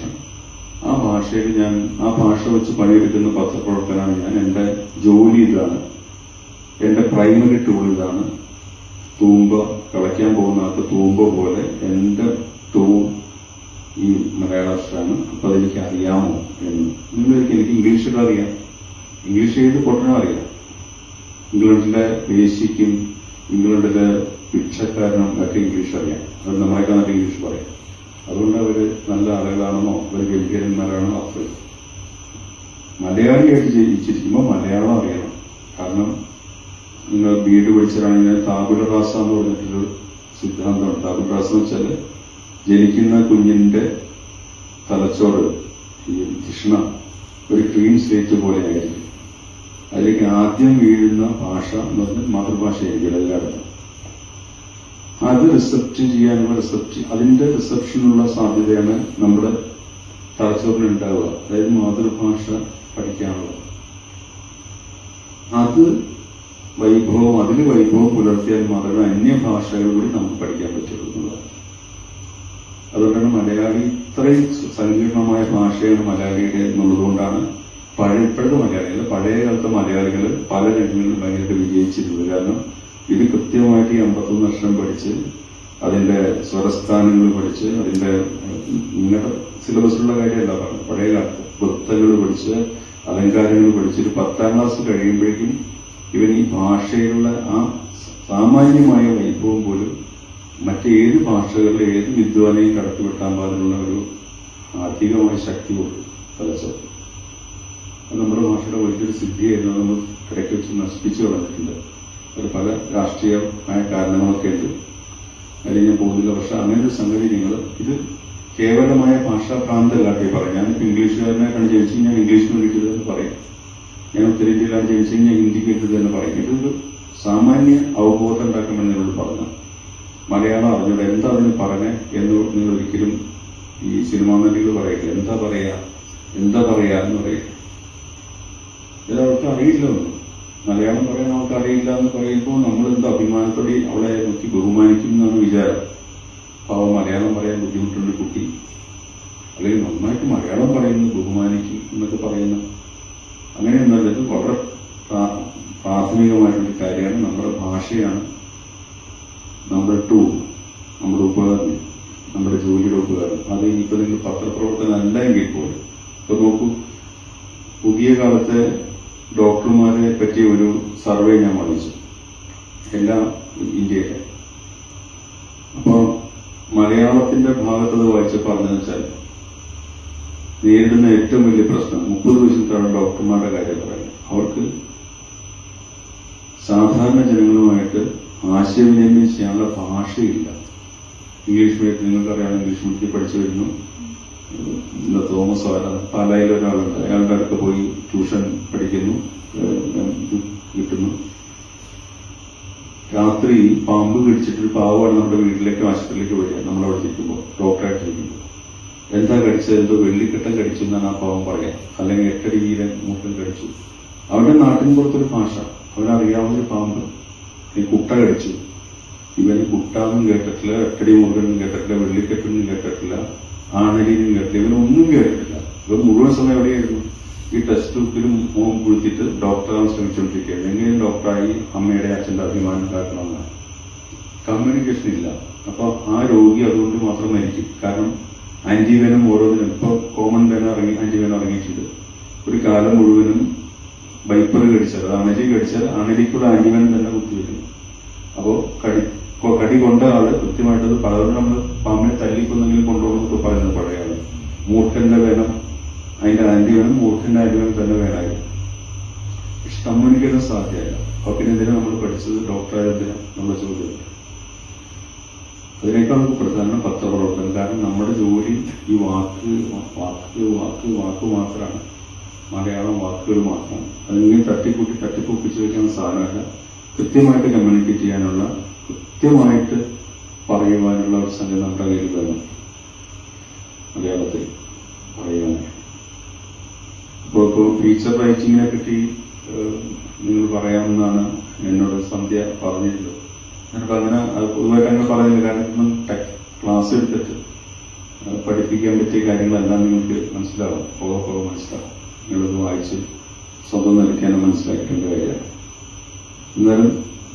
ആ ഭാഷയിൽ ഞാൻ ആ ഭാഷ വെച്ച് പണിയെടുക്കുന്ന പത്രപ്രവർത്തനാണ് ഞാൻ. എന്റെ ജോലി ഇതാണ്, എന്റെ പ്രൈമറി ടൂൾ ഇതാണ്. തൂമ്പ കളയ്ക്കാൻ പോകുന്ന ആൾക്ക് തൂമ്പ പോലെ എന്റെ ടൂൾ ഈ മലയാളാക്ഷരാണ്. അപ്പൊ അതെനിക്ക് അറിയാമോ എന്ന് നിങ്ങൾക്ക്. എനിക്ക് ഇംഗ്ലീഷൊക്കെ അറിയാം, ഇംഗ്ലീഷ് ഏത് പൊട്ടനും അറിയാം. ഇംഗ്ലണ്ടിലെ വേശിക്കും ഇംഗ്ലണ്ടിലെ ഭിക്ഷക്കാരനും ഒക്കെ ഇംഗ്ലീഷ് അറിയാം. അവർ നമ്മളെയൊക്കെ നല്ല ഇംഗ്ലീഷ് പറയാം. അതുകൊണ്ട് അവര് നല്ല ആളുകളാണെന്നോ അവർ ഗംഭീരന്മാരാണോ അത്ര. മലയാളിയായിട്ട് ജീവിച്ചിരിക്കുമ്പോൾ മലയാളം അറിയണം. കാരണം നിങ്ങൾ ബീഡ് പഠിച്ചതാണെങ്കിൽ താബുല റാസ എന്ന് പറഞ്ഞിട്ടൊരു സിദ്ധാന്തമാണ്. താബുല റാസ എന്ന് വെച്ചാൽ ജനിക്കുന്ന കുഞ്ഞിന്റെ തലച്ചോറ്, ഈ കൃഷ്ണ ഒരു ക്ലീൻ സ്ലേറ്റ് പോലെ ആയിരിക്കും. അതിലേക്ക് ആദ്യം വീഴുന്ന ഭാഷ എന്ന് പറഞ്ഞാൽ മാതൃഭാഷയായിരിക്കും എല്ലായിടത്തും. അത് റിസപ്റ്റ് ചെയ്യാനുള്ള അതിന്റെ റിസപ്ഷനുള്ള സാധ്യതയാണ് നമ്മുടെ തലച്ചോറിന് ഉണ്ടാവുക. അതായത് മാതൃഭാഷ പഠിക്കാനുള്ളത്. അതിൽ വൈഭവം പുലർത്തിയാൽ മാത്രമേ അന്യഭാഷകൾ കൂടി നമുക്ക് പഠിക്കാൻ പറ്റുള്ളൂ എന്നുള്ളതാണ്. അതുകൊണ്ടാണ് മലയാളി ഇത്രയും സങ്കീർണമായ ഭാഷയാണ് മലയാളിയുടെ എന്നുള്ളതുകൊണ്ടാണ് ഇപ്പോഴത്തെ മലയാളികൾ, പഴയ കാലത്തെ മലയാളികൾ പല രംഗങ്ങളിലും ഭയങ്കര വിജയിച്ചിരുന്നത്. കാരണം ഇത് കൃത്യമായിട്ട് ഈ 51 അക്ഷരം പഠിച്ച് അതിന്റെ സ്വരസ്ഥാനങ്ങൾ പഠിച്ച് അതിന്റെ നിങ്ങളുടെ സിലബസിലുള്ള കാര്യമല്ല പറഞ്ഞു. പഴയ കാലത്ത് വൃത്തങ്ങൾ പഠിച്ച് അലങ്കാരങ്ങൾ പഠിച്ച് ഒരു 10ാം ക്ലാസ് കഴിയുമ്പോഴേക്കും ഇവൻ ഈ ഭാഷയിലുള്ള ആ സാമാന്യമായ വൈഭവം പോലും മറ്റേത് ഭാഷകളിലെ ഏത് വിദ്വാനെയും കടത്തിവിട്ടാൻ പാടുള്ള ഒരു ആത്മീകമായ ശക്തി കൊടുക്കും തലച്ചോറ്. അത് നമ്മുടെ ഭാഷയുടെ വലിയൊരു സിദ്ധിയായിരുന്നു. നമ്മൾ ഇടയ്ക്ക് വെച്ച് നശിപ്പിച്ചു കളഞ്ഞിട്ടുണ്ട്. അത് പല രാഷ്ട്രീയമായ കാരണങ്ങളൊക്കെ ഉണ്ട്, അതിൽ ഞാൻ പോകുന്നില്ല. പക്ഷെ അങ്ങനെ ഒരു സംഗതി ഇത് കേവലമായ ഭാഷാ പ്രാന്തല്ലാട്ടെ പറയും. ഞാനിപ്പോൾ ഇംഗ്ലീഷുകാരനായിട്ടാണ് ജനിച്ചു കഴിഞ്ഞാൽ ഇംഗ്ലീഷിന് വേണ്ടിയിട്ട് തന്നെ പറയും. ഞാൻ ഉത്തരേന്ത്യയിലാണ് ജനിച്ചു കഴിഞ്ഞാൽ ഹിന്ദിക്ക് വേണ്ടി തന്നെ പറയും. ഇതൊരു സാമാന്യ അവബോധം ഉണ്ടാക്കുമെന്ന് എന്നോട് പറഞ്ഞു. മലയാളം അറിഞ്ഞൂടെ, എന്താ അതിന് പറഞ്ഞേ എന്ന് നിങ്ങൾ ഒരിക്കലും ഈ സിനിമാ നടികൾ പറയില്ല. എന്താ പറയാ എന്ന് പറയില്ല. ഇത് അവർക്ക് അറിയില്ലല്ലോ. മലയാളം പറയാൻ അവർക്ക് അറിയില്ല എന്ന് പറയുമ്പോൾ നമ്മളെന്താ അഭിമാനത്തോടെ അവളെ നോക്കി ബഹുമാനിക്കും എന്നാണ് വിചാരം. പാവം മലയാളം പറയാൻ ബുദ്ധിമുട്ടുണ്ട് കുട്ടി, അല്ലെങ്കിൽ നന്നായിട്ട് മലയാളം പറയുന്നത് ബഹുമാനിക്കും എന്നൊക്കെ പറയുന്ന അങ്ങനെയൊന്നല്ല. ഇത് വളരെ പ്രാഥമികമായിട്ടുള്ള കാര്യമാണ്. നമ്മുടെ ഭാഷയാണ് നമ്മുടെ ടൂൾ, നമ്മുടെ ഉപകരണം, നമ്മുടെ ജോലിയുടെ ഉപകരണം. അത് ഇനിയിപ്പോ നിങ്ങൾ പത്രപ്രവർത്തനം അല്ല എങ്കിൽ പോലും ഇപ്പൊ നോക്കൂ, പുതിയ കാലത്തെ ഡോക്ടർമാരെ പറ്റിയ ഒരു സർവേ ഞാൻ വായിച്ചു, എല്ലാ ഇന്ത്യയിലെ. അപ്പൊ മലയാളത്തിന്റെ ഭാഗത്തത് വായിച്ച് പറഞ്ഞതെന്ന് വെച്ചാൽ നേരിടുന്ന ഏറ്റവും വലിയ പ്രശ്നം 30 വയസ്സിൽ ഡോക്ടർമാരുടെ കാര്യം പറയുന്നത്. അവർക്ക് സാധാരണ ജനങ്ങളുമായിട്ട് ആശയവിനിമയം ചെയ്യാനുള്ള ഭാഷയില്ല. ഇംഗ്ലീഷ് മീഡിയത്തിൽ നിങ്ങൾക്കറിയാം, ഇംഗ്ലീഷ് മീഡിയത്തിൽ പഠിച്ചു വരുന്നു. തോമസ് പാലായിൽ ഒരാളുണ്ട്, അയാളുടെ അടുത്ത് പോയി ട്യൂഷൻ പഠിക്കുന്നു, കിട്ടുന്നു. രാത്രി പാമ്പ് കടിച്ചിട്ടൊരു പാവമാണ് നമ്മുടെ വീട്ടിലേക്ക് ആശുപത്രിയിലേക്ക് വരിക. നമ്മളവിടെ ഇരിക്കുമ്പോൾ ഡോക്ടറായിട്ടിരിക്കുമ്പോൾ എന്താ കടിച്ചത്, എന്തോ വെള്ളിക്കെട്ടം കടിച്ചു എന്നാണ് ആ പാവം പറയാം, അല്ലെങ്കിൽ 8 അടി വീരൻ മൂട്ടൻ കടിച്ചു. അവരുടെ നാട്ടിൻ പുറത്തൊരു ഭാഷ, അവനറിയാവുന്നൊരു പാമ്പ് ഈ കുട്ട കടിച്ചു. ഇവന് കുട്ടാന്നും കേട്ടിട്ടില്ല, 8 അടി മുറുകനും കേട്ടിട്ടില്ല, വെള്ളിക്കെട്ടൊന്നും കേട്ടിട്ടില്ല, ആണലിനും കേട്ടില്ല, ഇവനൊന്നും കേട്ടിട്ടില്ല. ഇവൻ മുഴുവൻ സമയം എവിടെയായിരുന്നു? ഈ ടെക്സ്റ്റ് ബുക്കിലും മോൻ കുളിച്ചിട്ട് ഡോക്ടറാകാൻ ശ്രമിച്ചുകൊണ്ടിരിക്കുകയാണ്. എങ്ങനെയും ഡോക്ടറായി അമ്മയുടെ അച്ഛന്റെ അഭിമാനം ഉണ്ടാക്കണമെന്ന്. കമ്മ്യൂണിക്കേഷൻ ഇല്ല. അപ്പൊ ആ രോഗി അതുകൊണ്ട് മാത്രം മരിക്കും. കാരണം ആന്റിവെനം ഓരോന്നിനും ഇപ്പൊ കോമൺ വേനം ആന്റിവെനം ഇറങ്ങിയിട്ടുണ്ട്. ഒരു കാലം മുഴുവനും വൈപ്പർ കടിച്ചാൽ, അത് അണലി കടിച്ചാൽ അണലിക്കുള്ള ആന്റിവെനം തന്നെ കുത്തിവെക്കുന്നു. അപ്പോ കടി കൊണ്ട ആള് കൃത്യമായിട്ടത് പലതരം നമ്മൾ പാമ്പിനെ തല്ലിക്കൊന്നെങ്കിലും കൊണ്ടുപോകുന്നൊക്കെ പറയുന്നത് പഴയ ആള്. മൂർഖന്റെ വേനം, അതിന്റെ ആന്റിവെനം മൂർഖന്റെ ആന്റിവെനം തന്നെ വേണമായിരുന്നു. പക്ഷെ കമ്മ്യൂണിക്കേഷൻ സാധ്യമല്ല. അപ്പൊ പിന്നെ എന്തിനാ നമ്മൾ പഠിച്ചത്, ഡോക്ടറായതിനാ എന്നുള്ള ചോദ്യം. അതിനേക്കാൾ പ്രധാനം പത്രപ്രവർത്തനം. കാരണം നമ്മുടെ ജോലി ഈ വാക്ക് മാത്രമാണ്. മലയാളം വാക്കുകൾ മാത്രമാണ്. അതിങ്ങനെ തട്ടിപ്പൊപ്പിച്ച് വെക്കുന്ന സാധനമല്ല. കൃത്യമായിട്ട് കമ്മ്യൂണിക്കേറ്റ് ചെയ്യാനുള്ള, കൃത്യമായിട്ട് പറയുവാനുള്ള ഒരു സംഗതി നമ്മുടെ കയ്യിൽ വേണം മലയാളത്തിൽ പറയുവാനായി. ഇപ്പോൾ ഫീച്ചർ റൈറ്റിങ്ങിനെ പറ്റി നിങ്ങൾ പറയാമെന്നാണ് എന്നോട് സന്ധ്യ പറഞ്ഞിട്ടുള്ളത്. ഞാനിപ്പോൾ അങ്ങനെ പൊതുവായിട്ട് അങ്ങനെ പറയുന്നില്ല. കാരണം ക്ലാസ് എടുത്തിട്ട് പഠിപ്പിക്കാൻ പറ്റിയ കാര്യങ്ങളെല്ലാം നിങ്ങൾക്ക് മനസ്സിലാവും, പോകെ മനസ്സിലാവും. നിങ്ങളത് വായിച്ച് സ്വന്തം നിലയ്ക്കാനും മനസ്സിലാക്കേണ്ട കാര്യമാണ്. എന്നാലും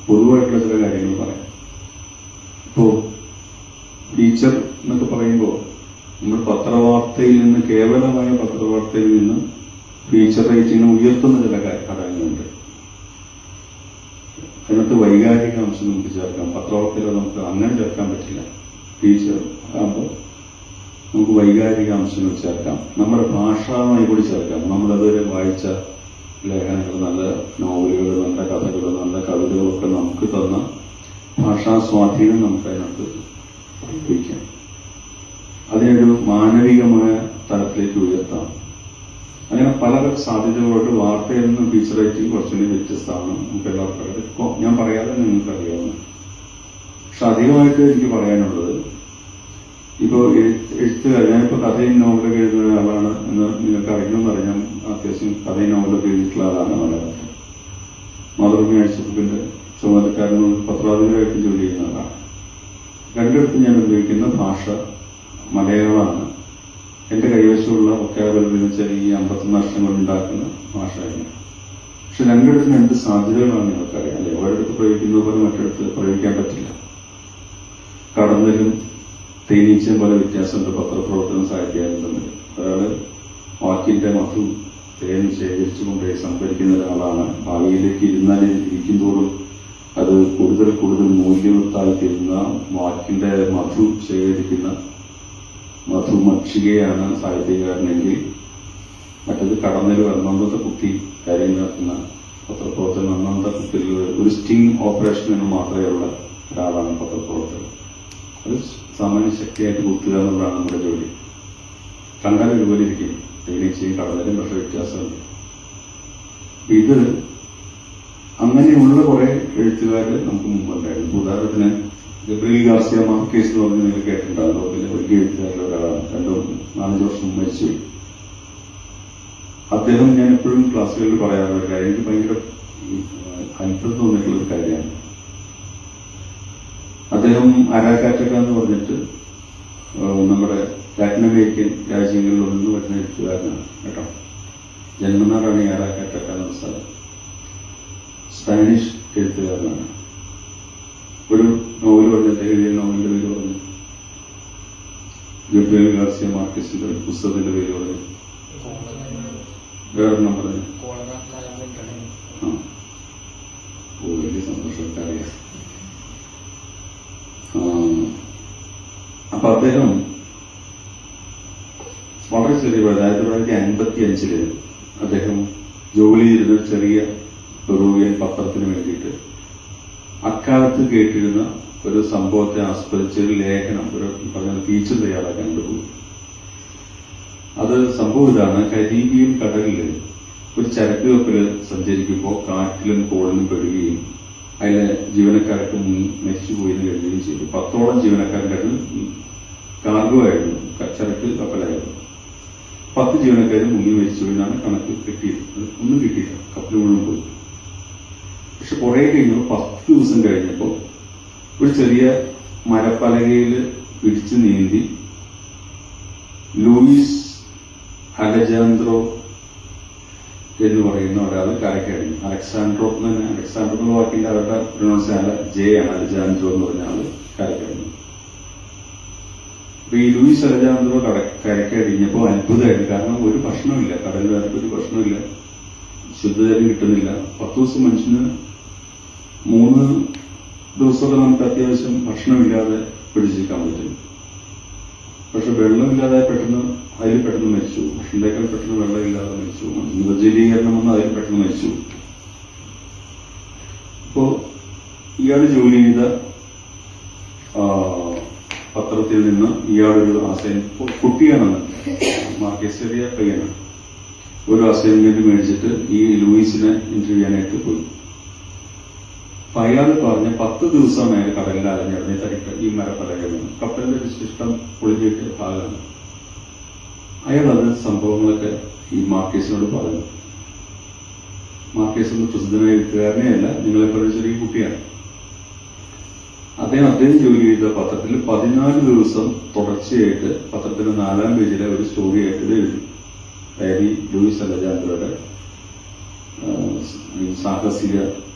പൊതുവായിട്ടുള്ള ചില കാര്യങ്ങൾ പറയാം. ഇപ്പോ ഫീച്ചർ എന്നൊക്കെ പറയുമ്പോൾ നമ്മൾ പത്രവാർത്തയിൽ നിന്ന്, കേവലമായ പത്രവാർത്തയിൽ നിന്ന് ഫീച്ചർ റേറ്റിംഗ് ഉയർത്തുന്ന ചില ഘടകങ്ങളുണ്ട്. അതിനകത്ത് വൈകാരിക അംശം നമുക്ക് ചേർക്കാം. പത്രവാർത്തയിൽ നമുക്ക് അങ്ങനെ ചേർക്കാൻ പറ്റില്ല. ഫീച്ചർ ആകുമ്പോൾ നമുക്ക് വൈകാരിക അംശങ്ങൾ ചേർക്കാം, നമ്മുടെ ഭാഷാവുമായി കൂടി ചേർക്കാം. നമ്മളതുവരെ വായിച്ച ലേഖനങ്ങൾ, നല്ല നോവലുകൾ, നല്ല കഥകൾ, നല്ല കവിതകളൊക്കെ നമുക്ക് തന്ന ഭാഷാ സ്വാധീനം നമുക്ക് അതിനകത്ത് ഉപയോഗിക്കാം. അതിനൊരു മാനവികമായ തലത്തിലേക്ക് ഉയർത്താം. അങ്ങനെ പല സാധ്യതകളോട് വാർത്തയിൽ നിന്നും ഫീച്ചർ റേറ്റിംഗ് കുറച്ചുകൂടി വ്യത്യസ്തമാണ്. നമുക്ക് എല്ലാവർക്കും ഞാൻ പറയാതെ നിങ്ങൾക്ക് അറിയാവുന്ന. പക്ഷെ അധികമായിട്ട് എനിക്ക് പറയാനുള്ളത്, ഇപ്പോൾ എഴുത്തുകാർ, ഞാനിപ്പോൾ കഥയും നോവലൊക്കെ എഴുതുന്ന ആളാണ് എന്ന് നിങ്ങൾക്ക് അറിയണമെന്ന് അറിയാം. അത്യാവശ്യം കഥയും നോവലൊക്കെ എഴുതിയിട്ടുള്ള ആളാണ് മലയാളത്തിൽ. മാതൃഭൂമി ആഴ്ചബുക്കിന്റെ ചുമതലക്കാരനും പത്രാധിപരായിട്ട് ജോലി ചെയ്യുന്ന ആളാണ്. രണ്ടിടത്തും ഞാൻ ഉപയോഗിക്കുന്ന ഭാഷ മലയാളമാണ്. എന്റെ കൈവശമുള്ള വൊക്കാബുലറി വെച്ചാൽ ഈ 51 വർഷം കൊണ്ടുണ്ടാക്കുന്ന ഭാഷയാണ്. പക്ഷെ രണ്ടിടത്തും രണ്ട് സാധ്യതകളാണ് നിങ്ങൾക്കറിയാം അല്ലെ. ഒരിടത്ത് പ്രയോഗിക്കുന്നത് പോലെ മറ്റിടത്ത് പ്രയോഗിക്കാൻ പറ്റില്ല. കടന്നലും തേനീച്ചയും പോലെ വ്യത്യാസമുണ്ട് പത്രപ്രവർത്തനം സാഹിത്യകാരും തമ്മിൽ. ഒരാള് വാക്കിന്റെ മധു തേൻ ശേഖരിച്ചുകൊണ്ട് സംഭരിക്കുന്ന ഒരാളാണ്. ഭാവിയിലേക്ക് ഇരിക്കുമ്പോഴും അത് കൂടുതൽ മൂല്യവത്തായി തീരുന്ന വാക്കിന്റെ മധു ശേഖരിക്കുന്ന മധുമക്ഷികയാണ് സാഹിത്യകാരനെങ്കിൽ, മറ്റത് കടന്നൽ അന്നത്തെ കുത്തി കാര്യം നടത്തുന്ന പത്രപ്രവർത്തനം, അന്നത്തെ കുത്തിൽ ഒരു സ്റ്റിംഗ് ഓപ്പറേഷൻ എന്ന് മാത്രമേ ഉള്ള ഒരാളാണ് പത്രപ്രവർത്തകൻ. അത് സാമാന്യ ശക്തിയായിട്ട് കുത്തുക എന്നുള്ളതാണ് നമ്മുടെ ജോലി. കണ്ടാൽ ഒരുപോലെ ഇരിക്കും തേനീച്ചയും കടന്നലും, പക്ഷെ വ്യത്യാസമുണ്ട്. ഇത് അങ്ങനെയുള്ള കുറെ എഴുത്തുകാർ നമുക്ക് മുമ്പുണ്ടായിരുന്നു. ഉദാഹരണത്തിന് ഗബ്രിയേൽ ഗാർസിയ മാർക്കേസ് എന്ന് പറഞ്ഞ് നിങ്ങൾ കേട്ടിട്ടുണ്ടാകും. ലോകത്തിലെ വലിയ എഴുത്തുകാരിൽ ഒരാളാണ്. 4 വർഷം മരിച്ചുപോയി. അദ്ദേഹം ഞാൻ എപ്പോഴും ക്ലാസ്സുകളിൽ പറയാറുള്ള ഒരു കാര്യം, എനിക്ക് ഭയങ്കര അത്ഭുതം തോന്നിയിട്ടുള്ള ഒരു കാര്യമാണ്. അദ്ദേഹം അരാക്കാറ്റക്ക എന്ന് പറഞ്ഞിട്ട് നമ്മുടെ ലാറ്റിൻ അമേരിക്കൻ രാജ്യങ്ങളിൽ നിന്ന് വരുന്ന എഴുത്തുകാരനാണ് കേട്ടോ. ജന്മനാടാണ് ഈ അരാക്കാറ്റക്ക എന്ന സ്ഥലം. സ്പാനിഷ് എഴുത്തുകാരനാണ്. ഒരു നോവൽ പറഞ്ഞിട്ട് എഴുതിയ നോവലിന്റെ പേര് പറഞ്ഞു, ഗബ്രിയേൽ ഗാർസിയ മാർക്കേസിന്റെ ഒരു പുസ്തകത്തിന്റെ പേര് പറഞ്ഞു, വേറൊരെണ്ണം പറഞ്ഞു. വലിയ സന്തോഷമൊക്കെ അറിയാം. അപ്പൊ അദ്ദേഹം വളരെ ചെറിയ 1955 അദ്ദേഹം ജോലി ചെയ്തിരുന്ന ചെറിയ പെറുവിയൻ പത്രത്തിന് വേണ്ടിയിട്ട് അക്കാലത്ത് കേട്ടിരുന്ന ഒരു സംഭവത്തെ ആസ്പദിച്ച് ഒരു ലേഖനം, ഒരു പറഞ്ഞ ഫീച്ചർ തയ്യാറാക്കാൻ പോകും. അത് സംഭവം ഇതാണ്: കരീബിയൻ കടലിൽ ഒരു ചരക്ക് കപ്പല് സഞ്ചരിക്കുമ്പോൾ കാറ്റിലും കോളിലും പെടുകയും അതിലെ ജീവനക്കാരൊക്കെ മുങ്ങി മരിച്ചുപോയെന്ന് കരുതുകയും ചെയ്തു. 10ഓളം ജീവനക്കാരുടെ കാർഗോ ആയിരുന്നു, ചരക്ക് കപ്പലായിരുന്നു. 10 ജീവനക്കാരും മുങ്ങി മരിച്ചുപോയെന്നാണ് കണക്ക് കിട്ടിയത്. ഒന്നും കിട്ടിയില്ല, കപ്പൽ മുഴുവൻ പോയി. പക്ഷെ കുറെ കഴിഞ്ഞപ്പോൾ 10 ദിവസം കഴിഞ്ഞപ്പോൾ ഒരു ചെറിയ മരപ്പലകയിൽ പിടിച്ചു നീന്തി ലൂയിസ് അലജാൻഡ്രോ എന്ന് പറയുന്ന ഒരാൾ കരക്കടിഞ്ഞു. അലക്സാൻഡ്രോ എന്ന വാക്കിന്റെ അവരുടെ പ്രൊനൗൺസ് ജെ ആണ്. അലജാൻഡ്രോ എന്ന് പറഞ്ഞ ആള് കരക്കടിഞ്ഞു. അപ്പൊ ഈ ലൂയിസ് അലജാൻഡ്രോ കരക്കടിഞ്ഞപ്പോൾ അത്ഭുതമായിരുന്നു. കാരണം ഒരു ഭക്ഷണമില്ല, കടലുകാർക്ക് ഒരു ഭക്ഷണമില്ല, ശുദ്ധജലം കിട്ടുന്നില്ല. 10 ദിവസം മനുഷ്യന് 3 ദിവസമൊക്കെ നമുക്ക് അത്യാവശ്യം ഭക്ഷണമില്ലാതെ പിടിച്ചിരിക്കാൻ പറ്റും. പക്ഷെ വെള്ളമില്ലാതെ അതിൽ പെട്ടെന്ന് മരിച്ചു. ഭക്ഷണത്തേക്കാൾ പെട്ടെന്ന് വെള്ളമില്ലാതെ മരിച്ചു. നിർജ്ജലീകരണം വന്ന് അതിൽ പെട്ടെന്ന് മരിച്ചു. അപ്പോ ഇയാൾ ജോലി ചെയ്ത പത്രത്തിൽ നിന്ന് ഇയാളൊരു കുട്ടിയാണെന്ന് മാർക്കേസ് ചെറിയ പയ്യനാണ്. ഒരു അസൈൻമെന്റ് മേടിച്ചിട്ട് ഈ ലൂയിസിനെ ഇന്റർവ്യൂ ചെയ്യാനായിട്ട് പോയി. അപ്പൊ അയാൾ പറഞ്ഞ 10 ദിവസം അയാൾ കടലിൽ അലഞ്ഞിറങ്ങി തരിക്ക ഈ മരപ്പലകളിൽ കപ്പലിന്റെ ഒരു ശിഷ്ടം പൊളിഞ്ഞിട്ട് ഭാഗമാണ്. അയാൾ അത് സംഭവങ്ങളൊക്കെ ഈ മാർക്കേസിനോട് പറഞ്ഞു. മാർക്കേസ് ഒന്ന് പ്രസിദ്ധനായ എഴുത്തുകാരനെയല്ല, നിങ്ങളെപ്പോലെ ചെറിയ കുട്ടിയാണ്. അദ്ദേഹം ജോലി ചെയ്ത പത്രത്തിൽ 14 ദിവസം തുടർച്ചയായിട്ട് പത്രത്തിന്റെ 4-ാം പേജിലെ ഒരു സ്റ്റോറി ആയിട്ട് ഇത് എഴുതി. അതായത് ലൂയിസ് അലജാൻഡ്രോയുടെ സാഹസിക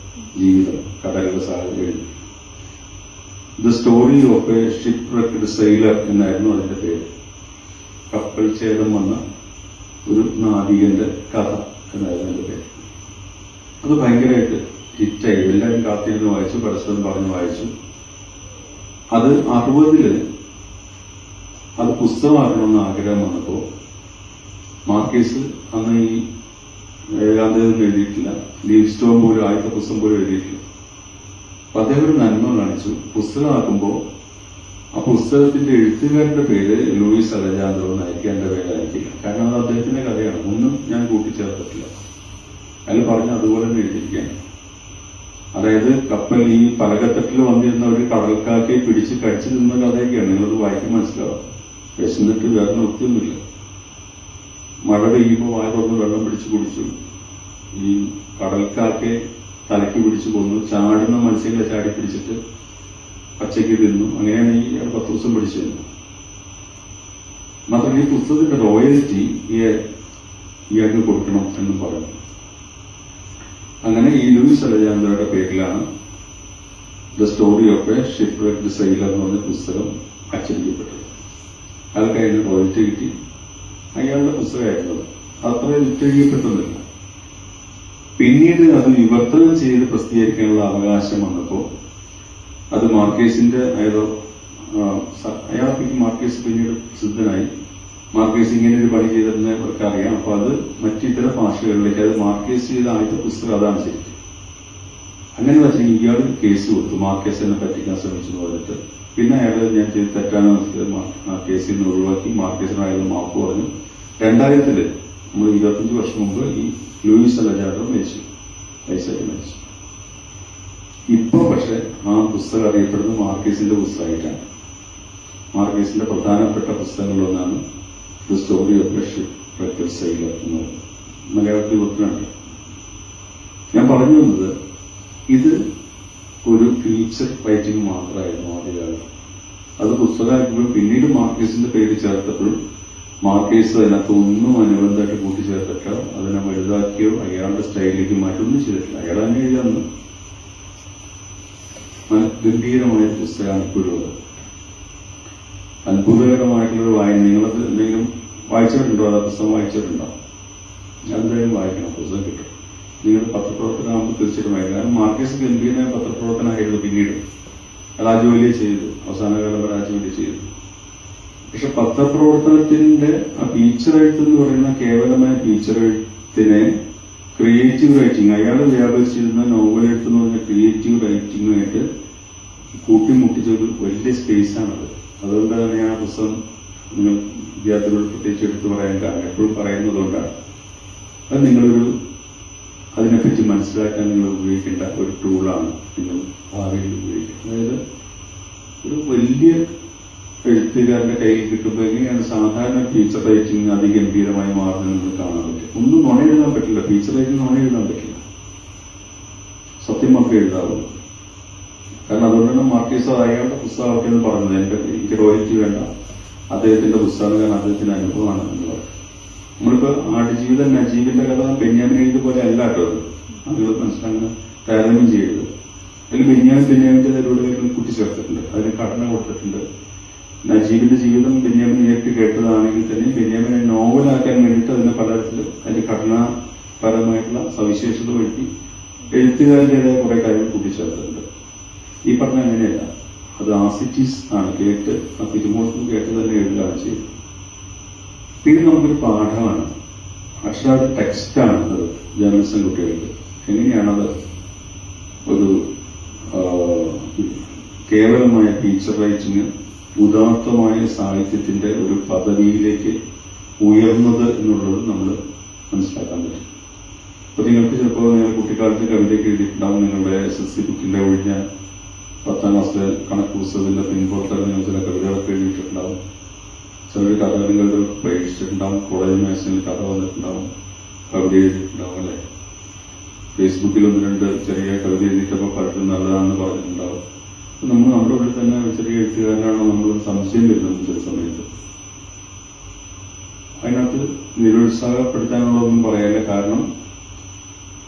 ജീവിതം, കടലിലെ സാഹചര്യം എഴുതി. The story of a shipwrecked sailor എന്നായിരുന്നു അതിന്റെ പേര്. കപ്പൽ ഛേദം വന്ന ഒരു നാവികന്റെ കഥ എന്നായിരുന്നു അതിന്റെ പേര്. അത് ഭയങ്കരമായിട്ട് ഹിറ്റായി. എല്ലാവരും കാത്തിരുന്ന് വായിച്ചു, പരസ്പരം പറഞ്ഞ് വായിച്ചു. അത് 60-ല് അത് പുസ്തകമാക്കണമെന്ന് ആഗ്രഹം വന്നപ്പോ മാർക്കേസ് അന്ന് ഈ ഏകാന്തതൊന്നും എഴുതിയിട്ടില്ല, ലീവ് സ്റ്റോൺ പോലും ആദ്യത്തെ പുസ്തകം പോലും എഴുതിയിട്ടില്ല. അപ്പൊ അദ്ദേഹം ഒരു നന്മ കാണിച്ചു. പുസ്തകമാക്കുമ്പോ ആ പുസ്തകത്തിന്റെ എഴുത്തുകാരന്റെ പേര് ലൂയിസ് അലജാൻഡ്രോ എന്നായിരിക്കും, എന്റെ പേരായിരിക്കില്ല. കാരണം അത് അദ്ദേഹത്തിന്റെ കഥയാണ്, ഒന്നും ഞാൻ കൂട്ടിച്ചേർത്തിട്ടില്ല. അതിൽ പറഞ്ഞ അതുപോലെ തന്നെ എഴുതിയിരിക്കുകയാണ്. അതായത് കപ്പൽ ഈ പലകത്തട്ടിൽ വന്നിരുന്ന ഒരു കടൽക്കാക്കയെ പിടിച്ച് കടിച്ചു നിന്ന കഥയൊക്കെയാണ്. നിങ്ങളത് വായിക്കാൻ മനസ്സിലാവും. വിശന്നിട്ട് വേറെ നിർത്തിയൊന്നുമില്ല. മഴ പെയ്യുമ്പോൾ വായ തുറന്ന് വെള്ളം പിടിച്ച് കുടിച്ചു. ഈ കടൽക്കാക്കയെ തലയ്ക്ക് പിടിച്ചു കൊന്നു. ചാടുന്ന മത്സ്യങ്ങളെ ചാടി പിടിച്ചിട്ട് പച്ചയ്ക്ക് തിന്നു. അങ്ങനെയാണ് ഈ 10 ദിവസം പിടിച്ചിരുന്നത്. മാത്രമല്ല ഈ പുസ്തകത്തിന്റെ റോയൽറ്റി ഇയാൾക്ക് കൊടുക്കണം എന്നും പറഞ്ഞു. അങ്ങനെ ഈ ലൂയിസ് അലജാൻഡ്രോയുടെ പേരിലാണ് the story of a shipwrecked sailor എന്ന് പറഞ്ഞ പുസ്തകം അച്ചടിക്കപ്പെട്ടത്. അയാൾക്ക് അതിന് റോയൽറ്റി കിട്ടി. അയാളുടെ പുസ്തകമായിരുന്നത് അത്ര വിറ്റഴിക്കപ്പെട്ടൊന്നുമില്ല. പിന്നീട് അത് വിവർത്തനം ചെയ്ത് പ്രസിദ്ധീകരിക്കാനുള്ള അവകാശം വന്നപ്പോൾ അത് മാർക്കേസിന്റെ അയാൾക്ക് മാർക്കേസ് പിന്നീട് പ്രസിദ്ധനായി. മാർക്കേസ് ഇങ്ങനെ ഒരു പണി ചെയ്തിരുന്ന അവർക്ക് അറിയാം. അപ്പൊ അത് മറ്റിതര ഭാഷകളിലേക്ക് അത് മാർക്കേസ് ചെയ്ത ആദ്യത്തെ പുസ്തകം അതാണ് ശരിക്കും. അങ്ങനെ വെച്ചാൽ ഇയാൾ കേസ് കൊടുത്തു, മാർക്കേസ് എന്നെ പറ്റിക്കാൻ ശ്രമിച്ചു എന്ന് പറഞ്ഞിട്ട്. പിന്നെ അയാൾ ഞാൻ ചെയ്ത് തെറ്റാണെന്ന് കേസിൽ നിന്ന് ഒഴിവാക്കി. മാർക്കേസിന് അയാൾ മാപ്പ് പറഞ്ഞു. 2000-ല് നമ്മൾ 25 വർഷം മുമ്പ് ഈ ലൂയിസ് അലജാൻഡ്രോ മരിച്ചു, വയസ്സായിട്ട് മരിച്ചു. ഇപ്പൊ പക്ഷെ ആ പുസ്തകം അറിയപ്പെടുന്നത് മാർക്കേസിന്റെ പുസ്തകമായിട്ടാണ്. മാർക്കേസിന്റെ പ്രധാനപ്പെട്ട പുസ്തകങ്ങളിലൊന്നാണ് the story of a shipwrecked sailor എന്ന് മലയാളത്തിൽ വിവർത്തനമുണ്ട്. ഞാൻ പറഞ്ഞു വന്നത് ഇത് ഒരു ഫീച്ചർ റൈറ്റിംഗ് മാത്രമായിരുന്നു ആദ്യകാലം. അത് പുസ്തകമാക്കുമ്പോൾ പിന്നീട് മാർക്കേസിന്റെ പേര് ചേർത്തപ്പോഴും മാർക്കേസ് അതിനകത്ത് ഒന്നും അനുബന്ധമായിട്ട് കൂട്ടിച്ചേർത്തിട്ടോ അതിനെ വലുതാക്കിയോ അയാളുടെ സ്റ്റൈലിലേക്ക് മാറ്റൊന്നും ചെയ്തിട്ടില്ല. അയാൾ തന്നെ എഴുതാന്ന് ഗംഭീരമായ പുസ്തകമാണ് ഇപ്പോഴും അത്. അത്ഭുതകരമായിട്ടുള്ളൊരു വായന. നിങ്ങളത് എന്തെങ്കിലും വായിച്ചിട്ടുണ്ടോ? ആ പുസ്തകം വായിച്ചിട്ടുണ്ടോ? എന്തായാലും വായിക്കണം, പുസ്തകം കിട്ടും. നിങ്ങൾ പത്രപ്രവർത്തനമാകുമ്പോൾ തീർച്ചയായിട്ടും വായിക്കണം. കാരണം മാർക്കേസ് ഗംഭീരമായ പത്രപ്രവർത്തനമായിരുന്നു. പിന്നീട് അയാൾ ആ ജോലി ചെയ്തു, അവസാന കാലം വരെ ആ ജോലി ചെയ്തു. പക്ഷെ പത്രപ്രവർത്തനത്തിന്റെ ആ ഫീച്ചർ എഴുത്ത് എന്ന് പറയുന്ന കേവലമായ ഫീച്ചർ എഴുത്തിനെ ക്രിയേറ്റീവ് റൈറ്റിംഗ്, അയാൾ വ്യാപരിച്ചിരുന്ന നോവൽ എഴുത്ത് എന്ന് പറഞ്ഞ ക്രിയേറ്റീവ് റൈറ്റിംഗുമായിട്ട് കൂട്ടിമുട്ടിച്ചൊരു വലിയ സ്പേസാണത്. അതുകൊണ്ടാണ് ഞാൻ ആ പുസ്തകം നിങ്ങൾ വിദ്യാർത്ഥികളോട് പ്രത്യേകിച്ച് എടുത്തു പറയാൻ കാരണം, എപ്പോഴും പറയുന്നതുകൊണ്ടാണ്. അത് നിങ്ങളൊരു അതിനെപ്പറ്റി മനസ്സിലാക്കാൻ നിങ്ങൾ ഉപയോഗിക്കേണ്ട ഒരു ടൂളാണ് നിങ്ങൾ ഭാവിയിൽ ഉപയോഗിക്കുന്നത്. അതായത് ഒരു വലിയ എഴുത്തുകാരന്റെ കയ്യിൽ കിട്ടുമ്പോൾ എങ്ങനെയാണ് സാധാരണ ഫീച്ചർ റൈറ്റിംഗ് അതിഗംഭീരമായി മാറുന്നത് നിങ്ങൾ കാണാൻ പറ്റും. ഒന്നും നുണ എഴുതാൻ പറ്റില്ല. ഫീച്ചർ റൈറ്റിംഗ് നുണ എഴുതാൻ പറ്റില്ല, സത്യം മാത്രമേ എഴുതാവുള്ളൂ. കാരണം അതുകൊണ്ടാണ് മാർക്കേസ് അയാളുടെ പുസ്തകമൊക്കെ എന്ന് പറഞ്ഞത്. എനിക്ക് റോയൽറ്റി വേണ്ട, അദ്ദേഹത്തിന്റെ പുസ്തകം, കാരണം അദ്ദേഹത്തിന്റെ അനുഭവമാണ് എന്ന് പറയും. നമ്മളിപ്പോ ആടുജീവിതം നജീബിന്റെ കഥ ബെന്യാമിൻ എഴുതിയ പോലെ അല്ല കേട്ടോ. നിങ്ങൾ മനസ്സിലാക്കുന്ന താരതമ്യം ചെയ്യരുത്. അതിൽ ബെന്യാമിന്റെ നിലപാടുകൾ കൂട്ടിച്ചേർത്തിട്ടുണ്ട്, അതിന് ഘടന കൊടുത്തിട്ടുണ്ട്. നജീബിന്റെ ജീവിതം ബെന്യാമിൻ നേരിട്ട് കേട്ടതാണെങ്കിൽ തന്നെ ബെന്യാമിനെ നോവലാക്കാൻ വേണ്ടിയിട്ട് അതിന്റെ പലതരത്തിൽ അതിന്റെ ഘടനാപരമായിട്ടുള്ള സവിശേഷത വരുത്തി എഴുത്തുകാരുടേതായ കുറെ കാര്യങ്ങൾ കൂട്ടിച്ചേർത്തിട്ടുണ്ട്. ഈ പറഞ്ഞ അങ്ങനെയല്ല, അത് ആസിറ്റീസ് ആണ്. കേട്ട് ആ തിരുമോഷണം കേട്ട് തന്നെ എഴുതുകയാണ് ചെയ്തത്. പിന്നെ നമുക്കൊരു പാഠമാണ്, അക്ഷരാർത്ഥ ടെക്സ്റ്റാണ് അത് ജേർണലിസം കുട്ടികൾക്ക്. എങ്ങനെയാണത് ഒരു കേവലമായ ഫീച്ചർ റൈറ്റിംഗ് ഉദാത്തമായ സാഹിത്യത്തിന്റെ ഒരു പദവിയിലേക്ക് ഉയർന്നത് എന്നുള്ളത് നമ്മൾ മനസ്സിലാക്കാൻ പറ്റും. അപ്പൊ നിങ്ങൾക്ക് ചിലപ്പോൾ നിങ്ങൾ കുട്ടിക്കാലത്ത് കവിതയൊക്കെ എഴുതിയിട്ടുണ്ടാവും. നിങ്ങളുടെ SSC ബുക്കിന്റെ ഒഴിഞ്ഞ 10ാം ക്ലാസ്സിലെ കണക്ക് പുസ്തകത്തിന്റെ പിൻപോട്ടൽ നിങ്ങൾ ചില കവിതകളൊക്കെ എഴുതിയിട്ടുണ്ടാവും. ചിലർ കഥകളുടെ പരീക്ഷിച്ചിട്ടുണ്ടാവും. കോളേജ് മാഗസിനിൽ കഥ വന്നിട്ടുണ്ടാവും, കവിത എഴുതിയിട്ടുണ്ടാവും. അല്ലെ, ഫേസ്ബുക്കിൽ 1-2 ചെറിയ കവിത എഴുതിയിട്ടപ്പോൾ പലരും നല്ലതാണെന്ന് പറഞ്ഞിട്ടുണ്ടാവും. നമ്മൾ നമ്മുടെ ഉള്ളിൽ തന്നെ ചെറിയ എഴുത്തുകാരനാണോ നമ്മൾ സംശയം വരുന്നത് ചില സമയത്ത്. അതിനകത്ത് നിരുത്സാഹപ്പെടുത്താനുള്ളതൊന്നും പറയാനില്ല. കാരണം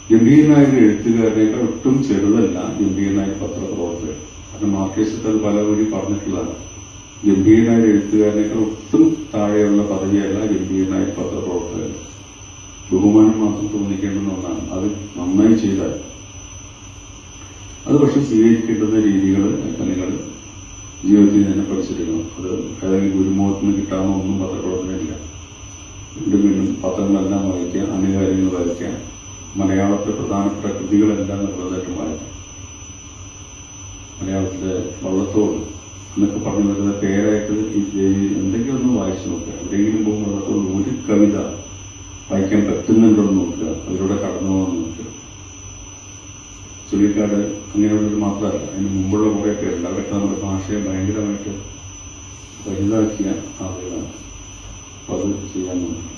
ഗംഭീരനായ എഴുത്തുകാരനേക്കാൾ ഒട്ടും ചെറുതല്ല ഗംഭീരനായ പത്രപ്രവർത്തകർ. കാരണം മാർക്കേഴ്സ് അത് പല വഴി പറഞ്ഞിട്ടുള്ളതാണ്. ഗംഭീരനായ എഴുത്തുകാരനേക്കാൾ ഒട്ടും താഴെയുള്ള പദവിയല്ല ഗംഭീരനായ പത്രപ്രവർത്തകർ. ബഹുമാനം മാത്രം തോന്നിക്കേണ്ടുന്ന ഒന്നാണ്. അത് നന്നായി ചെയ്താൽ അത് പക്ഷെ സ്വീകരിക്കേണ്ടുന്ന രീതികൾ നിങ്ങൾ ജീവിതത്തിൽ തന്നെ പഠിച്ചിരിക്കണം. അത് ഏതെങ്കിലും ഗുരുമുഖത്തിന് കിട്ടാവുന്ന ഒന്നും പത്രപ്രവർത്തനമില്ല. വീണ്ടും വീണ്ടും പത്രങ്ങളെല്ലാം വായിക്കുക, ആനുകാര്യങ്ങൾ വായിക്കുക, മലയാളത്തിലെ പ്രധാനപ്പെട്ട കൃതികളെല്ലാം നിർബന്ധമായിട്ടും വായിക്കാം. മലയാളത്തിലെ വള്ളത്തോൾ എന്നൊക്കെ പറഞ്ഞു വരുന്ന പേരായിട്ട് എന്തെങ്കിലും ഒന്ന് വായിച്ചു നോക്കുക. എവിടെയെങ്കിലും പോകുമ്പോൾ വള്ളത്തോൾ ഒരു കവിത വായിക്കാൻ പറ്റുന്നുണ്ടോ എന്ന് നോക്കുക, അതിലൂടെ കടന്നു പോകാൻ നോക്കുക. ചുള്ളിക്കാട് അങ്ങനെയുള്ളത് മാത്രമല്ല, അതിന് മുമ്പുള്ള കുറേ പേരുണ്ട്. അവരൊക്കെ നമ്മുടെ ഭാഷയെ ഭയങ്കരമായിട്ട് വലുതാക്കിയ ആളുകളാണ്. അപ്പോൾ അത് ചെയ്യാൻ നോക്കുക.